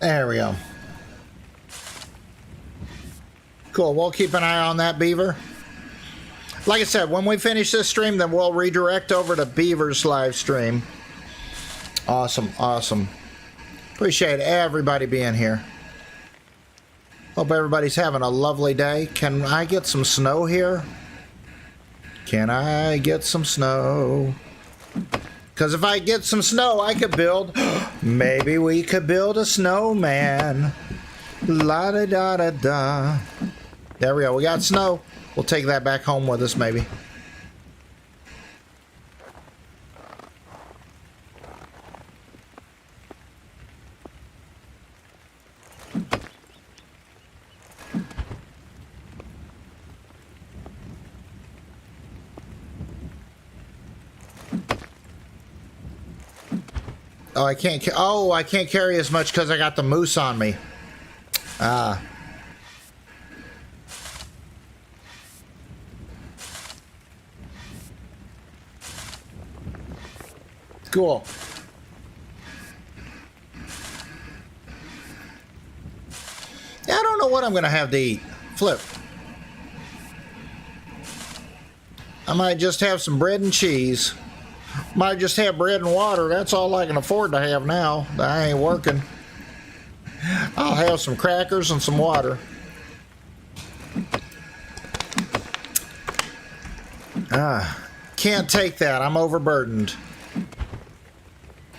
There we go. Cool, we'll keep an eye on that, Beaver. Like I said, when we finish this stream, then we'll redirect over to Beaver's live stream. Awesome, awesome. Appreciate everybody being here. Hope everybody's having a lovely day. Can I get some snow here? Can I get some snow? Because if I get some snow, I could build... Maybe we could build a snowman. La-da-da-da-da. There we go. We got snow. We'll take that back home with us, maybe. Oh, I can't carry as much because I got the moose on me. Ah. Cool. Yeah, I don't know what I'm going to have to eat. Flip. I might just have some bread and cheese. Might just have bread and water. That's all I can afford to have now. I ain't working. I'll have some crackers and some water. Can't take that. I'm overburdened.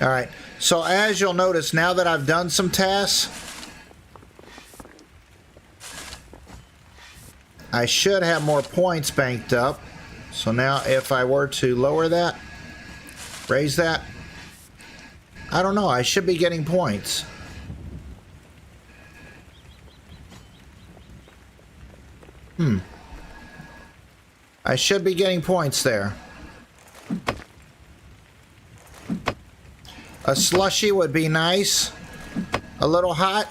All right. So as you'll notice, now that I've done some tasks, I should have more points banked up. So now if I were to lower that, raise that, I don't know. I should be getting points. I should be getting points there. A slushy would be nice. A little hot.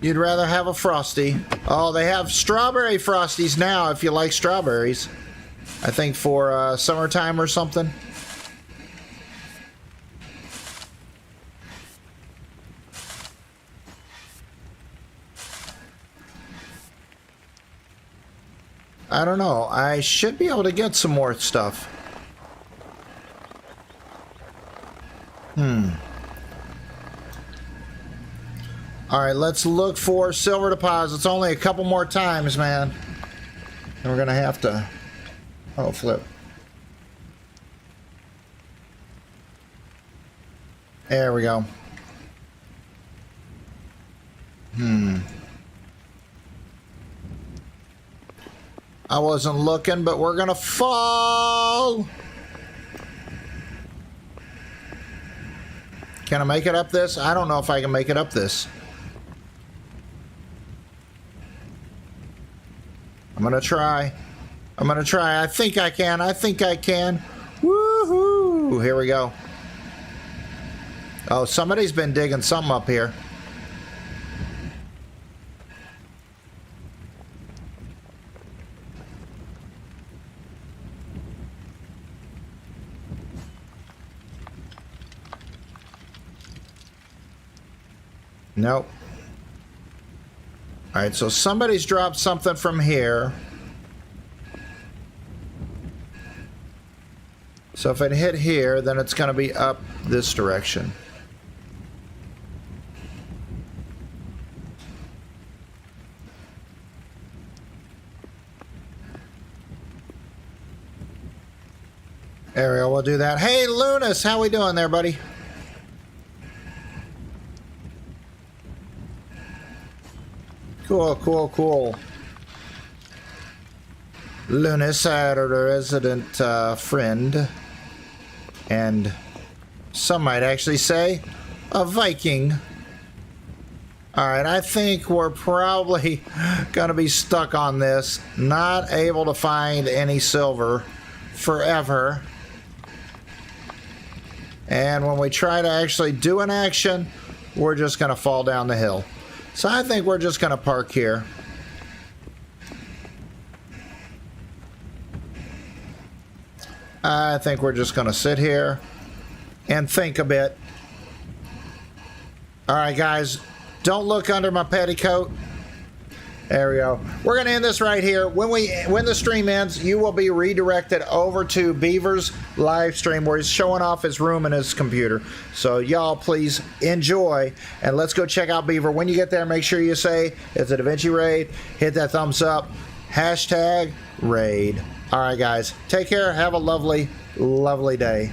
You'd rather have a Frosty. Oh, they have strawberry Frosties now if you like strawberries. I think for summertime or something. I don't know. I should be able to get some more stuff. Alright, let's look for silver deposits. Only a couple more times, man. And we're gonna have to... Oh, flip. There we go. I wasn't looking, but we're gonna fall! Can I make it up this? I don't know if I can make it up this. I'm gonna try. I'm gonna try. I think I can. I think I can. Woohoo! Here we go. Oh, somebody's been digging something up here. Nope. All right, so somebody's dropped something from here. So if it hit here, then it's going to be up this direction. There we go, we'll do that. Hey, Lunas, how we doing there, buddy? Cool, cool, cool. Lunas, our resident friend, and some might actually say a Viking. Alright, I think we're probably gonna be stuck on this, not able to find any silver forever. And when we try to actually do an action, we're just gonna fall down the hill. So I think we're just gonna park here. I think we're just gonna sit here and think a bit. Alright guys, don't look under my petticoat. There we go. We're gonna end this right here. When the stream ends, you will be redirected over to Beaver's live stream where he's showing off his room and his computer. So y'all please enjoy, and let's go check out Beaver. When you get there, make sure you say it's a Da Vinci raid. Hit that thumbs up. #raid. Alright guys, take care. Have a lovely, lovely day.